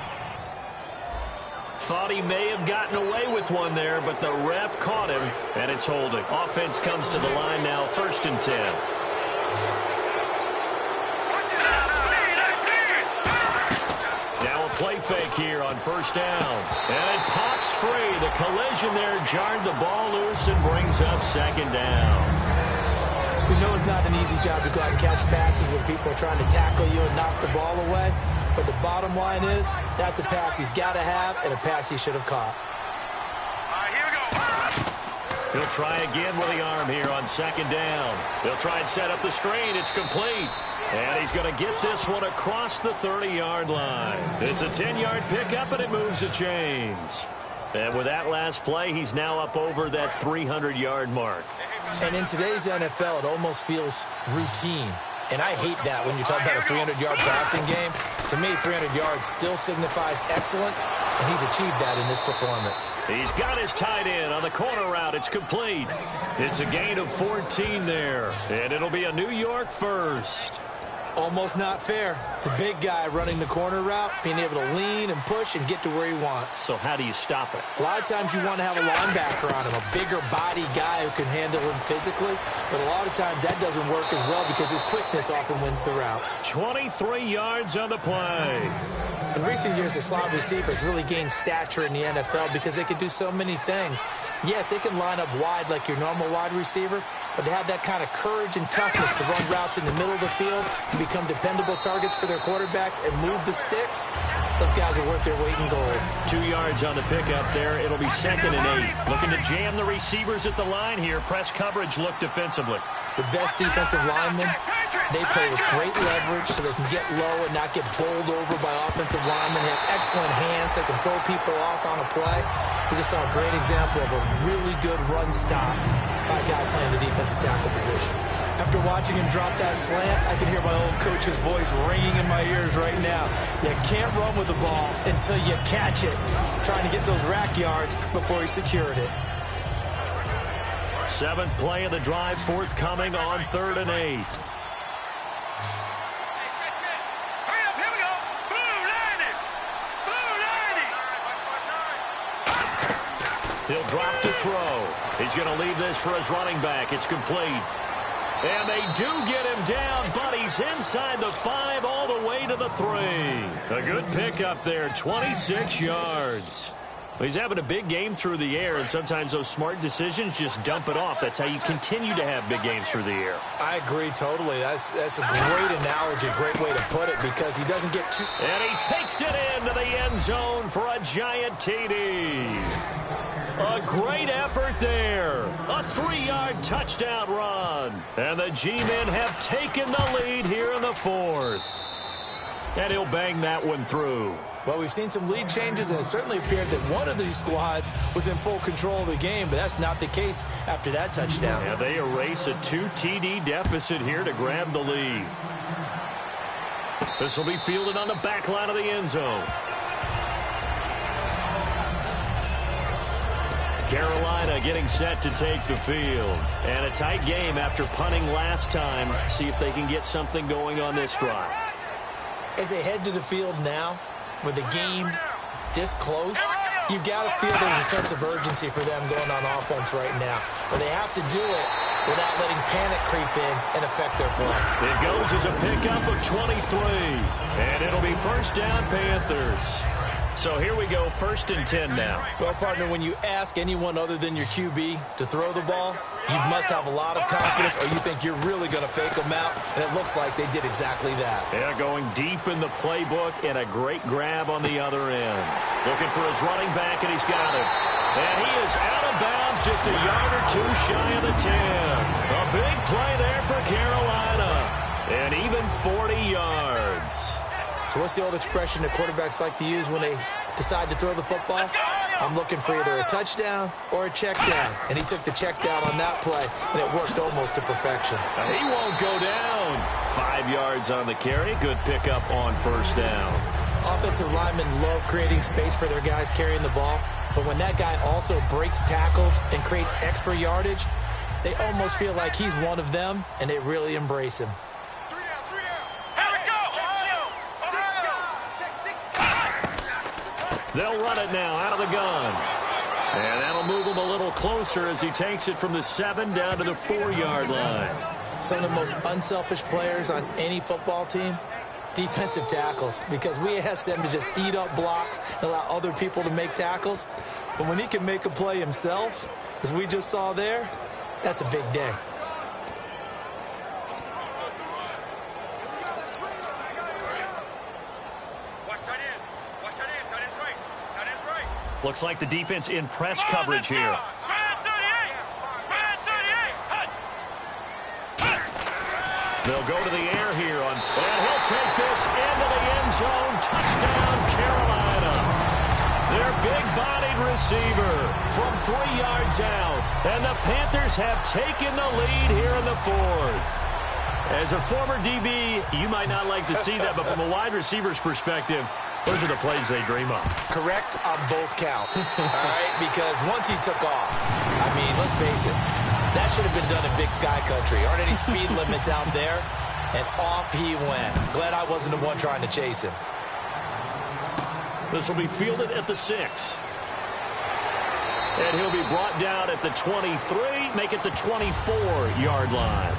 A: Thought he may have gotten away with one there, but the ref caught him, and it's holding. Offense comes to the line now, 1st and 10. Now a play fake here on 1st down. And it pops free. The collision there jarred the ball loose and brings up 2nd down.
B: We know it's not an easy job to go out and catch passes when people are trying to tackle you and knock the ball away. But the bottom line is, that's a pass he's got to have and a pass he should have caught.
A: He'll try again with the arm here on 2nd down. He'll try and set up the screen. It's complete. And he's going to get this one across the 30-yard line. It's a 10-yard pickup, and it moves the chains. And with that last play, he's now up over that 300-yard mark.
B: And in today's NFL, it almost feels routine. And I hate that when you talk about a 300-yard passing game. To me, 300 yards still signifies excellence, and he's achieved that in this performance.
A: He's got his tight end on the corner route. It's complete. It's a gain of 14 there, and it'll be a New York first.
B: Almost not fair. The big guy running the corner route, being able to lean and push and get to where he wants.
A: So how do you stop it?
B: A lot of times you want to have a linebacker on him, a bigger body guy who can handle him physically. But a lot of times that doesn't work as well because his quickness often wins the route.
A: 23 yards on the play.
B: In recent years, the slot receivers really gained stature in the NFL because they can do so many things. Yes, they can line up wide like your normal wide receiver, but to have that kind of courage and toughness to run routes in the middle of the field and become dependable targets for their quarterbacks and move the sticks, those guys are worth their weight in gold.
A: 2 yards on the pickup there. It'll be 2nd and 8. Looking to jam the receivers at the line here. Press coverage look defensively.
B: The best defensive linemen, they play with great leverage so they can get low and not get bowled over by offensive linemen. They have excellent hands. They can throw people off on a play. We just saw a great example of a really good run stop by a guy playing the defensive tackle position. After watching him drop that slant, I can hear my old coach's voice ringing in my ears right now. You can't run with the ball until you catch it. Trying to get those rack yards before he secured it.
A: 7th play of the drive forthcoming on 3rd and 8. He'll drop to throw. He's going to leave this for his running back. It's complete. And they do get him down, but he's inside the 5 all the way to the 3. A good pickup there, 26 yards. He's having a big game through the air, and sometimes those smart decisions just dump it off. That's how you continue to have big games through the air.
B: I agree totally. That's a great analogy, great way to put it, because he doesn't get too...
A: And he takes it into the end zone for a giant TD. A great effort there. A 3-yard touchdown run. And the G-men have taken the lead here in the 4th. And he'll bang that one through.
B: Well, we've seen some lead changes, and it certainly appeared that one of these squads was in full control of the game, but that's not the case after that touchdown.
A: Yeah, they erase a 2 TD deficit here to grab the lead. This will be fielded on the back line of the end zone. Carolina getting set to take the field. And a tight game after punting last time. See if they can get something going on this drive.
B: As they head to the field now, with the game this close, you've got to feel there's a sense of urgency for them going on offense right now. But they have to do it without letting panic creep in and affect their play.
A: It goes as a pickup of 23. And it'll be 1st down Panthers. So here we go, 1st and 10 now.
B: Well, partner, when you ask anyone other than your QB to throw the ball, you must have a lot of confidence or you think you're really going to fake them out, and it looks like they did exactly that.
A: Yeah, going deep in the playbook and a great grab on the other end. Looking for his running back, and he's got it. And he is out of bounds just a yard or two shy of the 10. A big play there for Carolina. And even 40 yards.
B: So what's the old expression that quarterbacks like to use when they decide to throw the football? I'm looking for either a touchdown or a check down. And he took the check down on that play, and it worked almost to perfection.
A: He won't go down. 5 yards on the carry. Good pickup on 1st down.
B: Offensive linemen love creating space for their guys carrying the ball. But when that guy also breaks tackles and creates extra yardage, they almost feel like he's one of them, and they really embrace him.
A: They'll run it now out of the gun. And that'll move him a little closer as he takes it from the 7 down to the 4-yard line.
B: Some of the most unselfish players on any football team, defensive tackles, because we ask them to just eat up blocks and allow other people to make tackles. But when he can make a play himself, as we just saw there, that's a big day.
A: Looks like the defense in press coverage here. They'll go to the air here, and he'll take this into the end zone. Touchdown, Carolina. Their big-bodied receiver from 3 yards out, and the Panthers have taken the lead here in the 4th. As a former DB, you might not like to see that, but from a wide receiver's perspective, those are the plays they dream of.
B: Correct on both counts, all right? Because once he took off, I mean, let's face it, that should have been done in Big Sky Country. Aren't any speed limits out there? And off he went. Glad I wasn't the one trying to chase him.
A: This will be fielded at the 6. And he'll be brought down at the 23, make it the 24-yard line.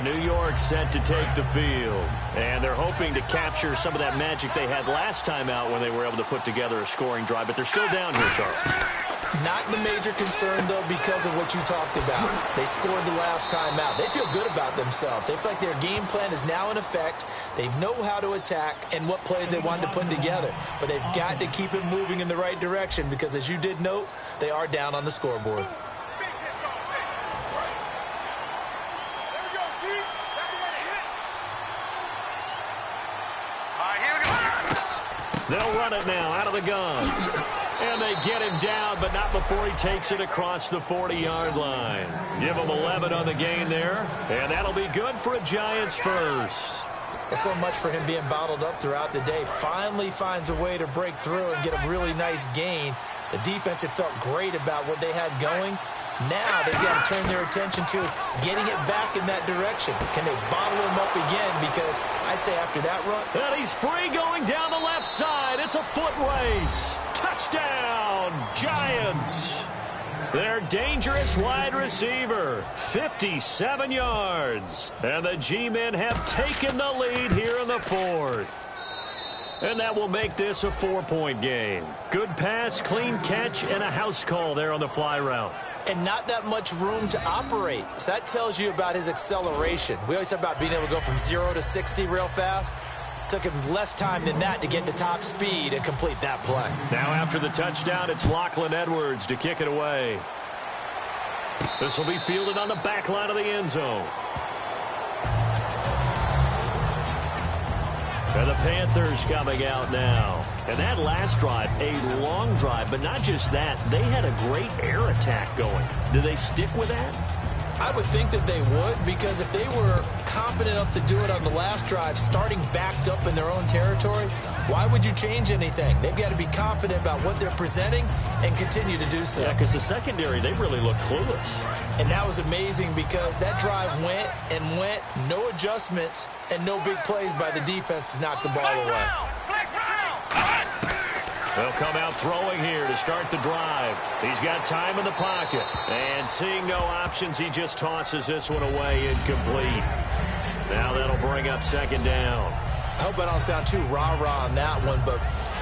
A: New York set to take the field. And they're hoping to capture some of that magic they had last time out when they were able to put together a scoring drive. But they're still down here, Charles.
B: Not the major concern, though, because of what you talked about. They scored the last time out. They feel good about themselves. They feel like their game plan is now in effect. They know how to attack and what plays they wanted to put together. But they've got to keep it moving in the right direction because, as you did note, they are down on the scoreboard.
A: They'll run it now out of the gun. And they get him down, but not before he takes it across the 40-yard line. Give him 11 on the gain there, and that'll be good for a Giants first.
B: So much for him being bottled up throughout the day. Finally finds a way to break through and get a really nice gain. The defense had felt great about what they had going. Now they've got to turn their attention to getting it back in that direction. Can they bottle him up again? Because I'd say after that run...
A: And he's free going down the left side. It's a foot race. Touchdown, Giants. Their dangerous wide receiver, 57 yards. And the G-men have taken the lead here in the 4th. And that will make this a 4-point game. Good pass, clean catch, and a house call there on the fly route.
B: And not that much room to operate. So that tells you about his acceleration. We always talk about being able to go from 0 to 60 real fast. Took him less time than that to get to top speed and complete that play.
A: Now after the touchdown, it's Lachlan Edwards to kick it away. This will be fielded on the back line of the end zone. And the Panthers coming out now. And that last drive, a long drive, but not just that. They had a great air attack going. Do they stick with that?
B: I would think that they would, because if they were competent enough to do it on the last drive, starting backed up in their own territory, why would you change anything? They've got to be confident about what they're presenting and continue to do so.
A: Yeah, because the secondary, they really looked clueless.
B: And that was amazing because that drive went and went, no adjustments, and no big plays by the defense to knock the ball away.
A: They'll come out throwing here to start the drive. He's got time in the pocket. And seeing no options, he just tosses this one away incomplete. Now that'll bring up 2nd down.
B: I hope I don't sound too rah-rah on that one, but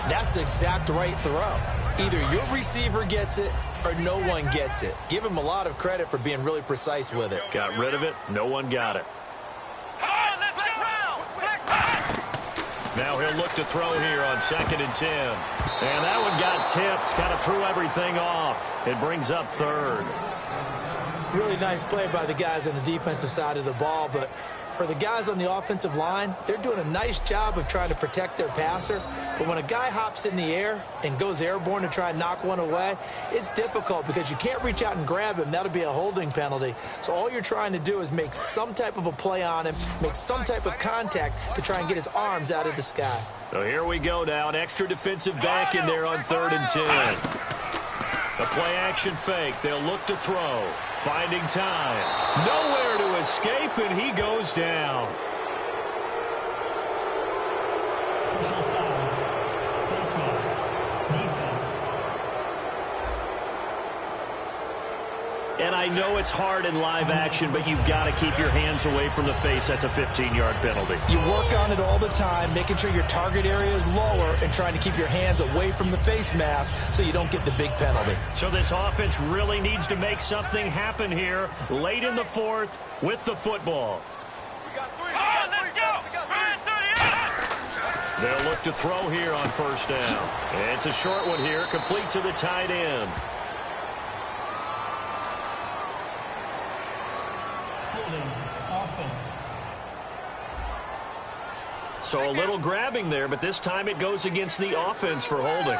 B: that's the exact right throw. Either your receiver gets it or no one gets it. Give him a lot of credit for being really precise with it.
A: Got rid of it. No one got it. Now he'll look to throw here on 2nd and 10. And that one got tipped. Kind of threw everything off. It brings up 3rd.
B: Really nice play by the guys on the defensive side of the ball, but for the guys on the offensive line, they're doing a nice job of trying to protect their passer. But when a guy hops in the air and goes airborne to try and knock one away, it's difficult because you can't reach out and grab him. That'll be a holding penalty. So all you're trying to do is make some type of a play on him, make some type of contact to try and get his arms out of the sky.
A: So here we go now. An extra defensive back in there on 3rd and 10. A play-action fake. They'll look to throw. Finding time. Nowhere to escape, and he goes down.
C: Personal foul. Face mask. Defense.
A: And I know it's hard in live action, but you've got to keep your hands away from the face. That's a 15-yard penalty.
B: You work on it all the time, making sure your target area is lower and trying to keep your hands away from the face mask so you don't get the big penalty.
A: So this offense really needs to make something happen here late in the 4th with the football. They'll look to throw here on 1st down. It's a short one here, complete to the tight end.
C: Offense.
A: So a little grabbing there, but this time it goes against the offense for holding.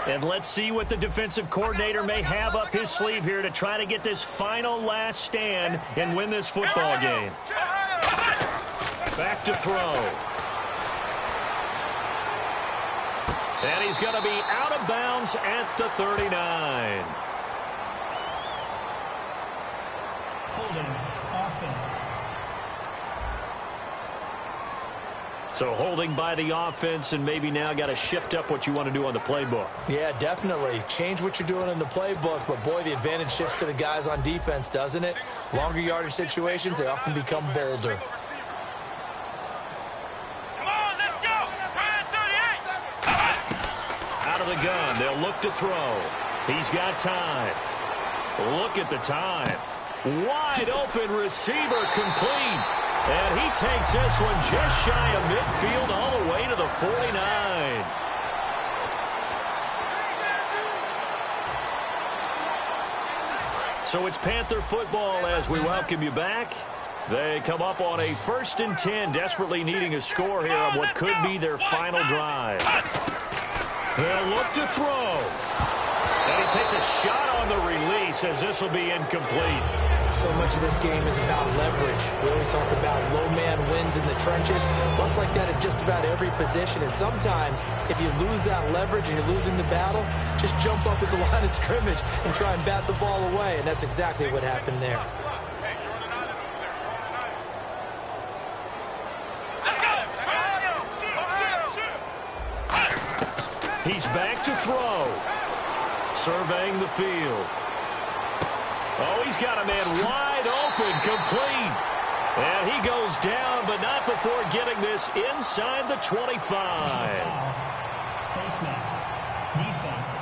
A: And let's see what the defensive coordinator may have up his sleeve here to try to get this final last stand and win this football game. Back to throw. And he's going to be out of bounds at the 39.
C: Holding. Offense.
A: So holding by the offense, and maybe now got to shift up what you want to do on the playbook.
B: Yeah, definitely. Change what you're doing in the playbook, but boy, the advantage shifts to the guys on defense, doesn't it? Longer yardage situations, they often become bolder.
A: Out of the gun, they'll look to throw. He's got time. Look at the time. Wide open receiver, complete. And he takes this one just shy of midfield all the way to the 49. So it's Panther football as we welcome you back. They come up on a 1st and 10, desperately needing a score here on what could be their final drive. They'll look to throw. And he takes a shot on the release as this will be incomplete.
B: So much of this game is about leverage. We always talk about low man wins in the trenches. Well, it's like that at just about every position. And sometimes, if you lose that leverage and you're losing the battle, just jump up at the line of scrimmage and try and bat the ball away. And that's exactly what happened there.
A: He's back to throw. Surveying the field. Oh, he's got a man wide open, complete. And he goes down, but not before getting this inside the 25.
C: Face mask. Defense.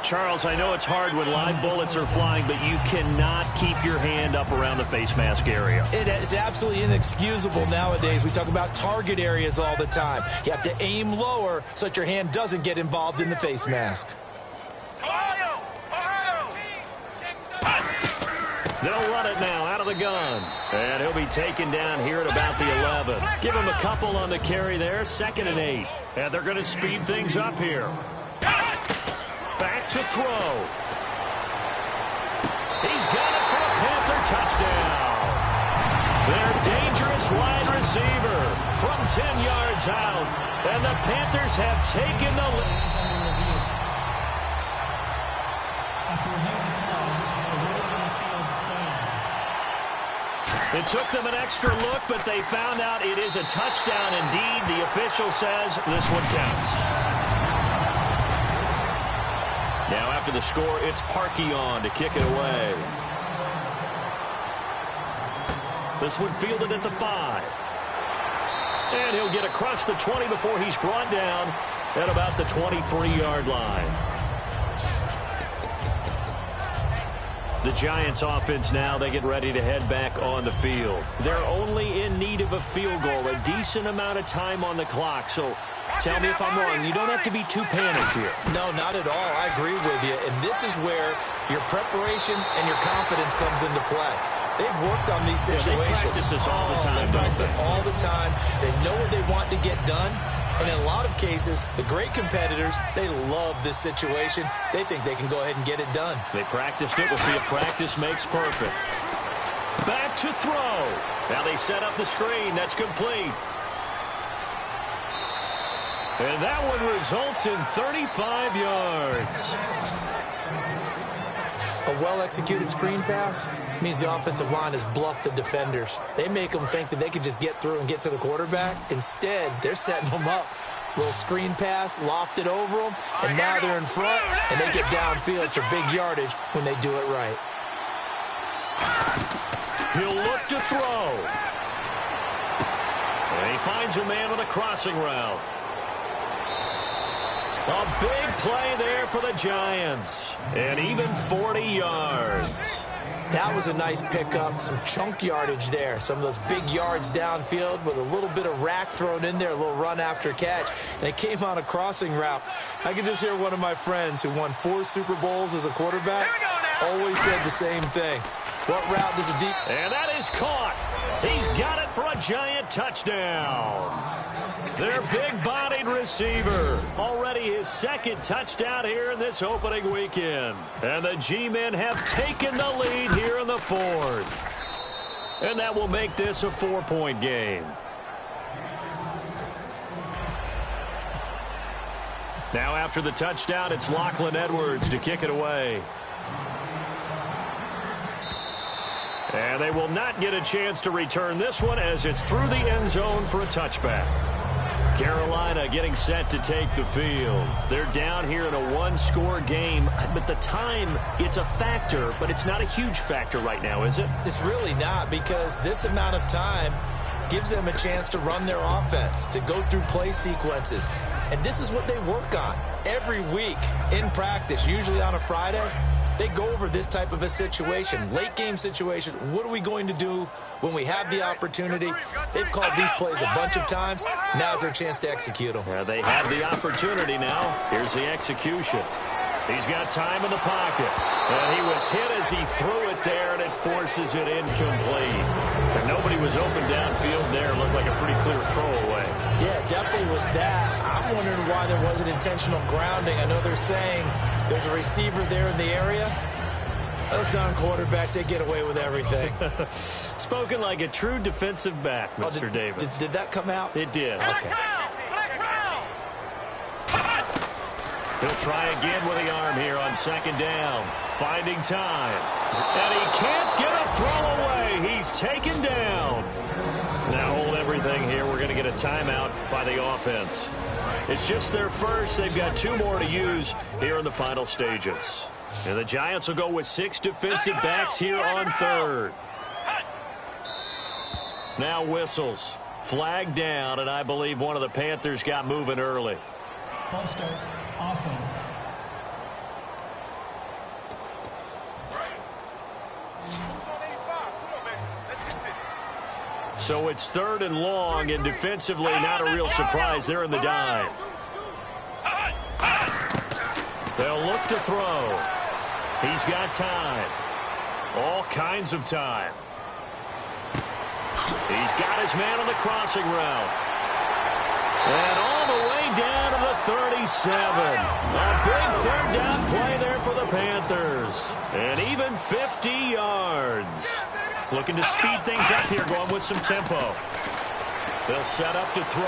A: Charles, I know it's hard when live bullets are flying, but you cannot keep your hand up around the face mask area.
B: It is absolutely inexcusable nowadays. We talk about target areas all the time. You have to aim lower so that your hand doesn't get involved in the face mask.
A: They'll run it now out of the gun. And he'll be taken down here at about the 11. Give him a couple on the carry there, 2nd and 8. And they're going to speed things up here. Back to throw. He's got it for a Panther touchdown. Their dangerous wide receiver from 10 yards out. And the Panthers have taken the lead.
C: After review of the play, the ruling on the field
A: It took them an extra look, but they found out it is a touchdown indeed. The official says this one counts. Now after the score, it's Parkey on to kick it away. This one fielded at the 5. And he'll get across the 20 before he's brought down at about the 23-yard line. The Giants offense now, they get ready to head back on the field. They're only in need of a field goal, a decent amount of time on the clock. So tell me if I'm wrong. You don't have to be too panicked here.
B: No, not at all. I agree with you. And this is where your preparation and your confidence comes into play. They've worked on these situations.
A: Yeah, they practice this all the time,
B: they practice it all the time. They know what they want to get done. And in a lot of cases, the great competitors, they love this situation. They think they can go ahead and get it done.
A: They practiced it. We'll see if practice makes perfect. Back to throw. Now they set up the screen. That's complete. And that one results in 35 yards.
B: A well-executed screen pass means the offensive line has bluffed the defenders. They make them think that they can just get through and get to the quarterback. Instead, they're setting them up. Little screen pass, lofted over them, and now they're in front, and they get downfield for big yardage when they do it right.
A: He'll look to throw. And he finds a man on a crossing route. A big play there for the Giants. And even 40 yards.
B: That was a nice pickup, some chunk yardage there. Some of those big yards downfield with a little bit of rack thrown in there, a little run after catch. And it came on a crossing route. I could just hear one of my friends who won 4 Super Bowls as a quarterback always said the same thing. What route does a deep...
A: And that is caught. He's got it for a Giant touchdown. Their big-bodied receiver. Already his second touchdown here in this opening weekend. And the G-men have taken the lead here in the 4th. And that will make this a 4-point game. Now after the touchdown, it's Lachlan Edwards to kick it away. And they will not get a chance to return this one as it's through the end zone for a touchback. Carolina getting set to take the field. They're down here in a 1-score game, but the time, it's a factor, but it's not a huge factor right now, is it?
B: It's really not, because this amount of time gives them a chance to run their offense, to go through play sequences. And this is what they work on every week in practice, usually on a Friday. They go over this type of a situation, late game situation. What are we going to do when we have the opportunity? They've called these plays a bunch of times. Now's their chance to execute them.
A: Yeah, they have the opportunity now. Here's the execution. He's got time in the pocket. And he was hit as he threw it there, and it forces it incomplete. And nobody was open downfield there. Looked like a pretty clear throwaway.
B: Yeah, definitely was that. I'm wondering why there wasn't intentional grounding. I know they're saying there's a receiver there in the area. Those darn quarterbacks, they get away with everything.
A: Spoken like a true defensive back, Mr. Davis.
B: Did that come out?
A: It did.
B: Okay.
A: He'll try again with the arm here on 2nd down. Finding time. And he can't get a throw away. He's taken down. Now hold everything here. We're going to get a timeout by the offense. It's just their first. They've got 2 more to use here in the final stages. And the Giants will go with 6 defensive backs here on 3rd. Now whistles. Flag down, and I believe one of the Panthers got moving early.
C: False start, offense.
A: So it's 3rd and long, and defensively not a real surprise. They're in the dime. They'll look to throw. He's got time. All kinds of time. He's got his man on the crossing route. And all the way down to the 37. A big 3rd down play there for the Panthers. And even 50 yards. Looking to speed things up here, going with some tempo. They'll set up to throw.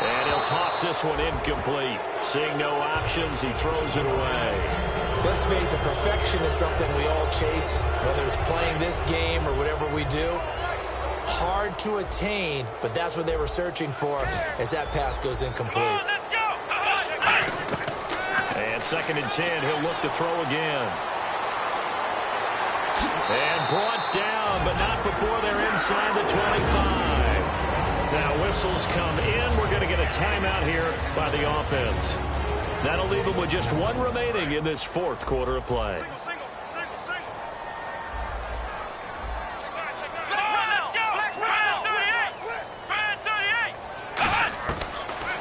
A: And he'll toss this one incomplete. Seeing no options, he throws it away.
B: Let's face it, perfection is something we all chase, whether it's playing this game or whatever we do. Hard to attain, but that's what they were searching for as that pass goes incomplete.
A: And 2nd and 10, he'll look to throw again. And brought down, but not before they're inside the 25. Now whistles come in. We're going to get a timeout here by the offense. That'll leave them with just one remaining in this 4th quarter of play.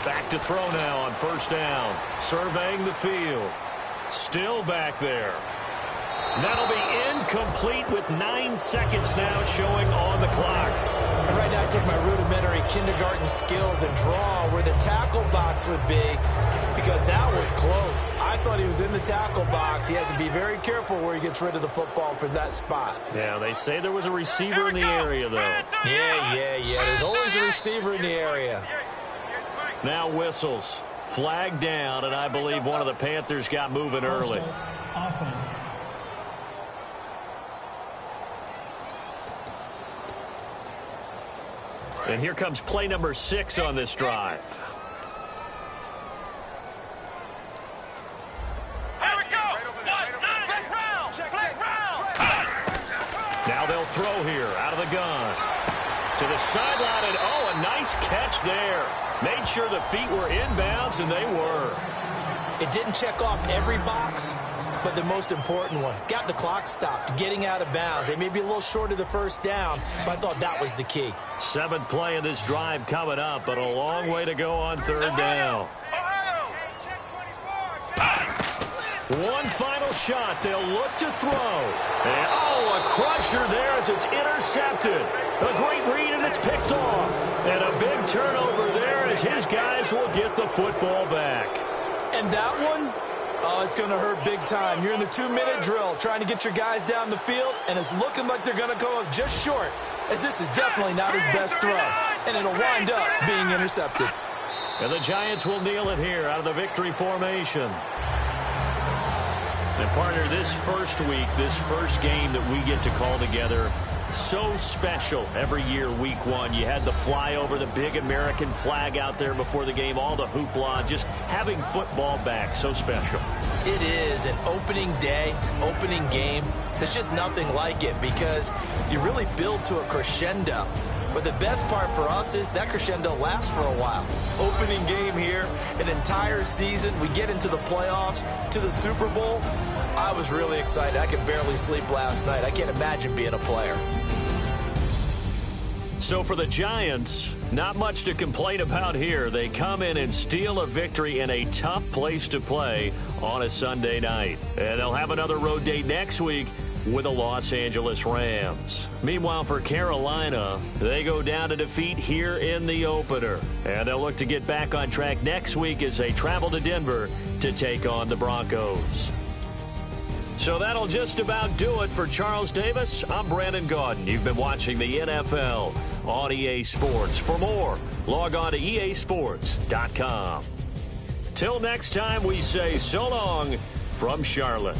A: Back to throw now on 1st down. Surveying the field. Still back there. That'll be incomplete with 9 seconds now showing on the clock.
B: And right now I take my rudimentary kindergarten skills and draw where the tackle box would be, because that was close. I thought he was in the tackle box. He has to be very careful where he gets rid of the football from that spot.
A: Yeah, they say there was a receiver in the area, though.
B: Yeah. There's always a receiver in the area.
A: Now whistles. Flag down, and I believe one of the Panthers got moving early.
C: Offense.
A: And here comes play number 6 on this drive.
E: Here we go. Flex round.
A: Now they'll throw here out of the gun. To the sideline, and oh, a nice catch there. Made sure the feet were inbounds, and they were.
B: It didn't check off every box, but the most important one. Got the clock stopped, getting out of bounds. They may be a little short of the 1st down, but I thought that was the key.
A: 7th play of this drive coming up, but a long way to go on 3rd down. One final shot. They'll look to throw. And, oh, a crusher there as it's intercepted. A great read, and it's picked off. And a big turnover there as his guys will get the football back.
B: And that one, oh, it's going to hurt big time. You're in the 2-minute drill trying to get your guys down the field, and it's looking like they're going to go up just short, as this is definitely not his best throw. And it'll wind up being intercepted.
A: And the Giants will kneel it here out of the victory formation. And partner, this first week, this first game that we get to call together, so special every year, week 1. You had the flyover, the big American flag out there before the game, all the hoopla, just having football back, so special.
B: It is an opening day, opening game. There's just nothing like it because you really build to a crescendo. But the best part for us is that crescendo lasts for a while. Opening game here, an entire season. We get into the playoffs, to the Super Bowl. I was really excited. I could barely sleep last night. I can't imagine being a player.
A: So for the Giants, not much to complain about here. They come in and steal a victory in a tough place to play on a Sunday night. And they'll have another road date next week with the Los Angeles Rams. Meanwhile, for Carolina, they go down to defeat here in the opener. And they'll look to get back on track next week as they travel to Denver to take on the Broncos. So that'll just about do it for Charles Davis. I'm Brandon Gaudin. You've been watching the NFL on EA Sports. For more, log on to easports.com. Till next time, we say so long from Charlotte.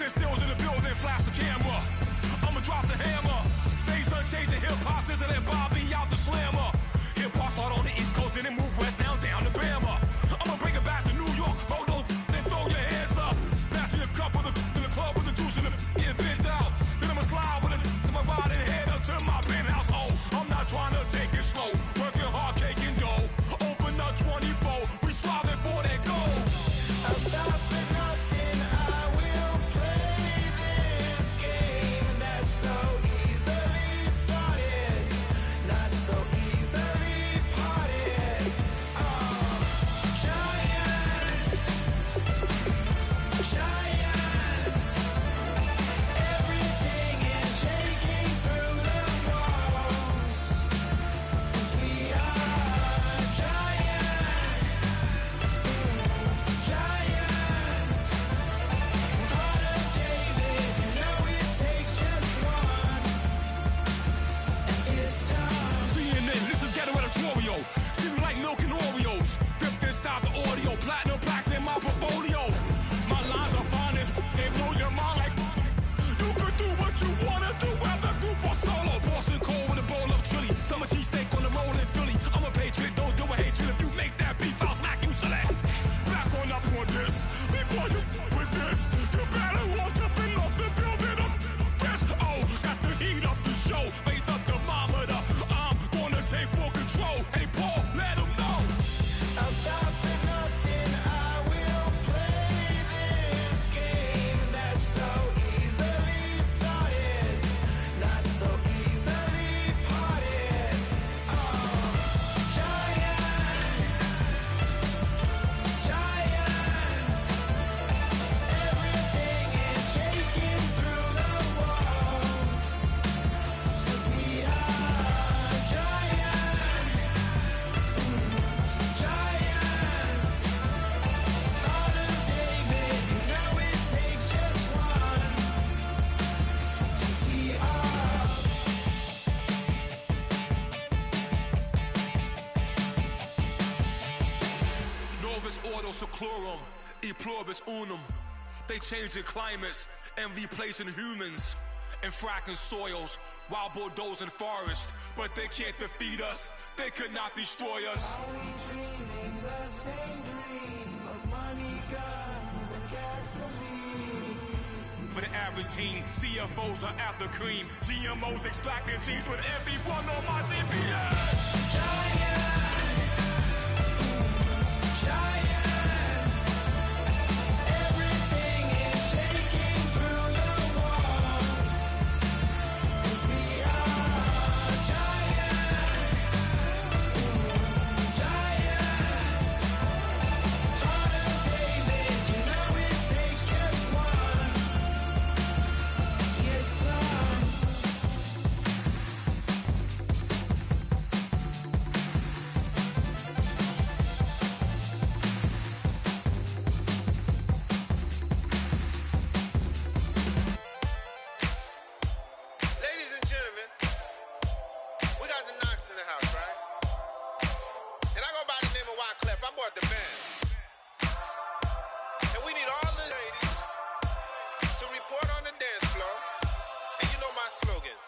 D: sit stills in the building, flash the camera. I'ma drop the hammer. Things done changed the hip-hop since I let Bobby out the slammer. Hip-hop start on the East Coast, then it move west down to Bama. I'ma bring it back to New York, hold those and throw your hands up. Pass me a cup of the in the club with the juice in the get bent out. Then I'ma slide with it to my ride and head up to my penthouse. Oh, I'm not trying to take it slow, working hard, caking dough. Open up 24, we striving for that goal.
F: I'll stop for nothing, I will play this game that's so easily started, not so easily parted. Giants, everything is shaking through the walls, 'cause we are giants. Heart of David, you know it takes just one, and it's done.
D: CNN, this is ghetto editorial. See me like milk and Oreos. Dipped inside the audio, platinum plaques in my portfolio. My lines are fine as they blow your mind like you could do what you wanna do, whether group or solo. Boston cold with a bowl of chili. Summer cheesesteak on the roll in Philly. I'm a patriot, don't do a hatred. If you make that beef, I'll smack you silly. Back on up on this. Before you with this, you better walk jumping off the building up. Yes, oh, got the heat up the show. Face up the thermometer. I'm gonna take full control. Hey, Paul, let him know.
F: I'll stop for nothing, I will play this game that's so easily started, not so easily parted. Giants, everything is shaking through the walls, 'cause we are giants. Heart of David, you know it takes just one. GTR.
D: Novus ordo seclorum, e pluribus unum. They changing climates and replacing humans and fracking soils while bulldozing forests. But they can't defeat us, they could not destroy us.
F: Are we dreaming the same dream of money, guns, and gasoline?
D: For the average team, CFOs are after cream. GMOs extracting genes with everyone on my TPS.
F: Everything is shaking through the walls, 'cause we are giants. Heart of David, you know it takes just one. Yes, son.
G: Ladies and gentlemen, we got the Knox in the house, right? And I go by the name of Wyclef. I bought the band. And we need all the ladies to report on the dance floor. And you know my slogan,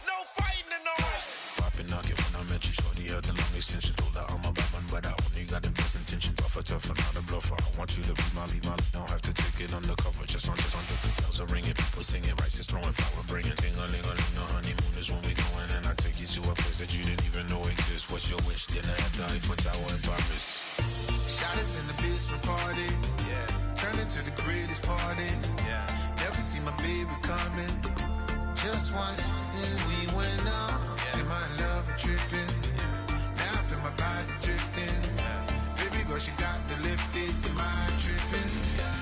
G: no fighting in no
H: Poppin' knockin' when I met you, shorty had the long extension. Told her I'm a bad man, but I only got the best intention. Tougher, not a bluffer. I want you to be my lead, don't have to take it undercover. Just on the bells are ringing, people singing, rice is throwing, flower bringing. Ting-a-ling-a-ling, the honeymoon is when we going, and I take you to a place that you didn't even know exists. What's your wish? Dinner at the Eiffel Tower in Paris.
I: Shot us in the basement party, yeah. Turn into the greatest party, yeah. Never see my baby coming. Just once, then we went up, yeah. And my love a tripping, yeah. Now I feel my body drifting, yeah. Baby girl, she got me lifted, the mind tripping, yeah.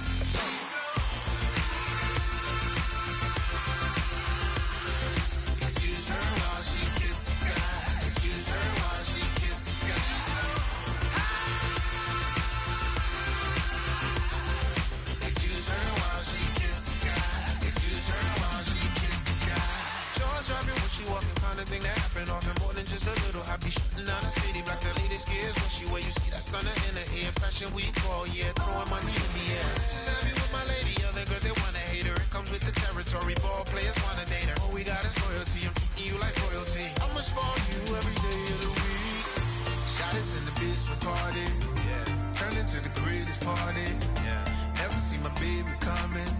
I: Excuse her while she kisses the sky. Excuse her while she kisses the sky. Excuse her while she kisses the sky. Excuse her while she kisses the sky. Jaws dropping when she walking, kind of thing that happen often. More than just a little. I be shutting down the city, block the latest gears. When she where you see that sun in the air. Fashion week all year, throwing money in the air. She's happy with my lady, other girls they wanna hate her. comes with the territory. Ball players want a data. All we got is loyalty. I'm treating you like royalty. I'ma spoil you every day of the week. Shot is in the basement party. Yeah. Turn into the greatest party. Yeah. Never see my baby coming.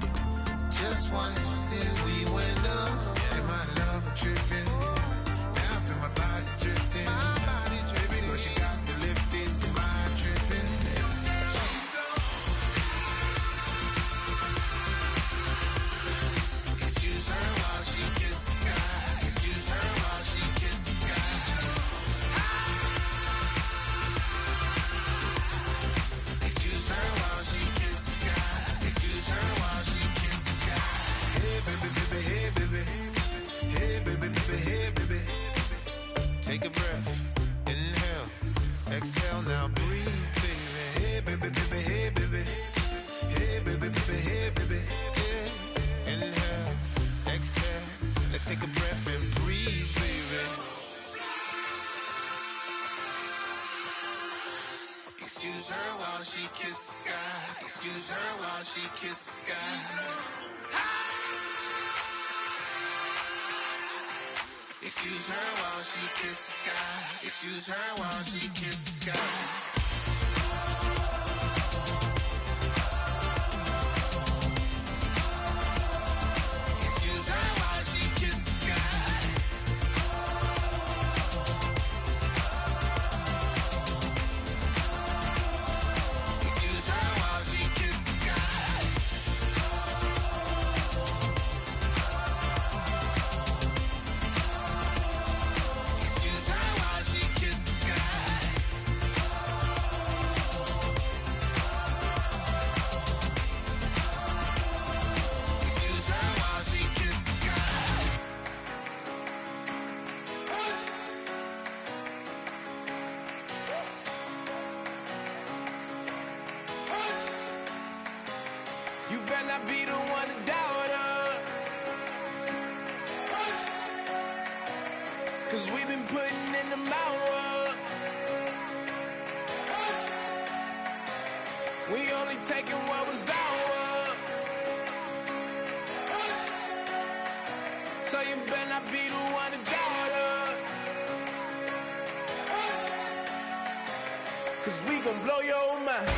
I: Just once, then we went up. Yeah. And my love a tripping. Now I feel my body drifting. My body dripping. Cause she got me lifted. The mind tripping. She's so. Excuse her while she kisses the sky. Excuse her while she kisses the sky. Excuse her while she kisses the sky. Excuse her while she kisses the sky. Hey baby, baby, hey baby. Hey baby, baby, hey baby. Take a breath, inhale, exhale, now breathe, baby. Hey baby, baby, hey baby. Hey baby, baby, hey baby. Yeah. Inhale, exhale, let's take a breath and breathe, baby. Excuse her while she kisses the sky. Excuse her while she kisses the sky. Excuse her while she kisses the sky. Excuse her while she kisses the sky. Excuse her while she kisses the sky. Excuse her while she kisses the sky. Excuse her while she kisses the sky. Excuse her while she kisses the sky. You better not be the one to doubt us. Cause we've been putting in the hours. We only taking what was ours. So you better not be the one to doubt us. Cause we gon' blow your mind.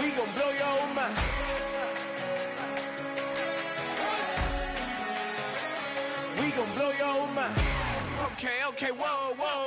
I: We gon' blow your mind. We gon' blow your mind. Okay, okay, whoa, whoa.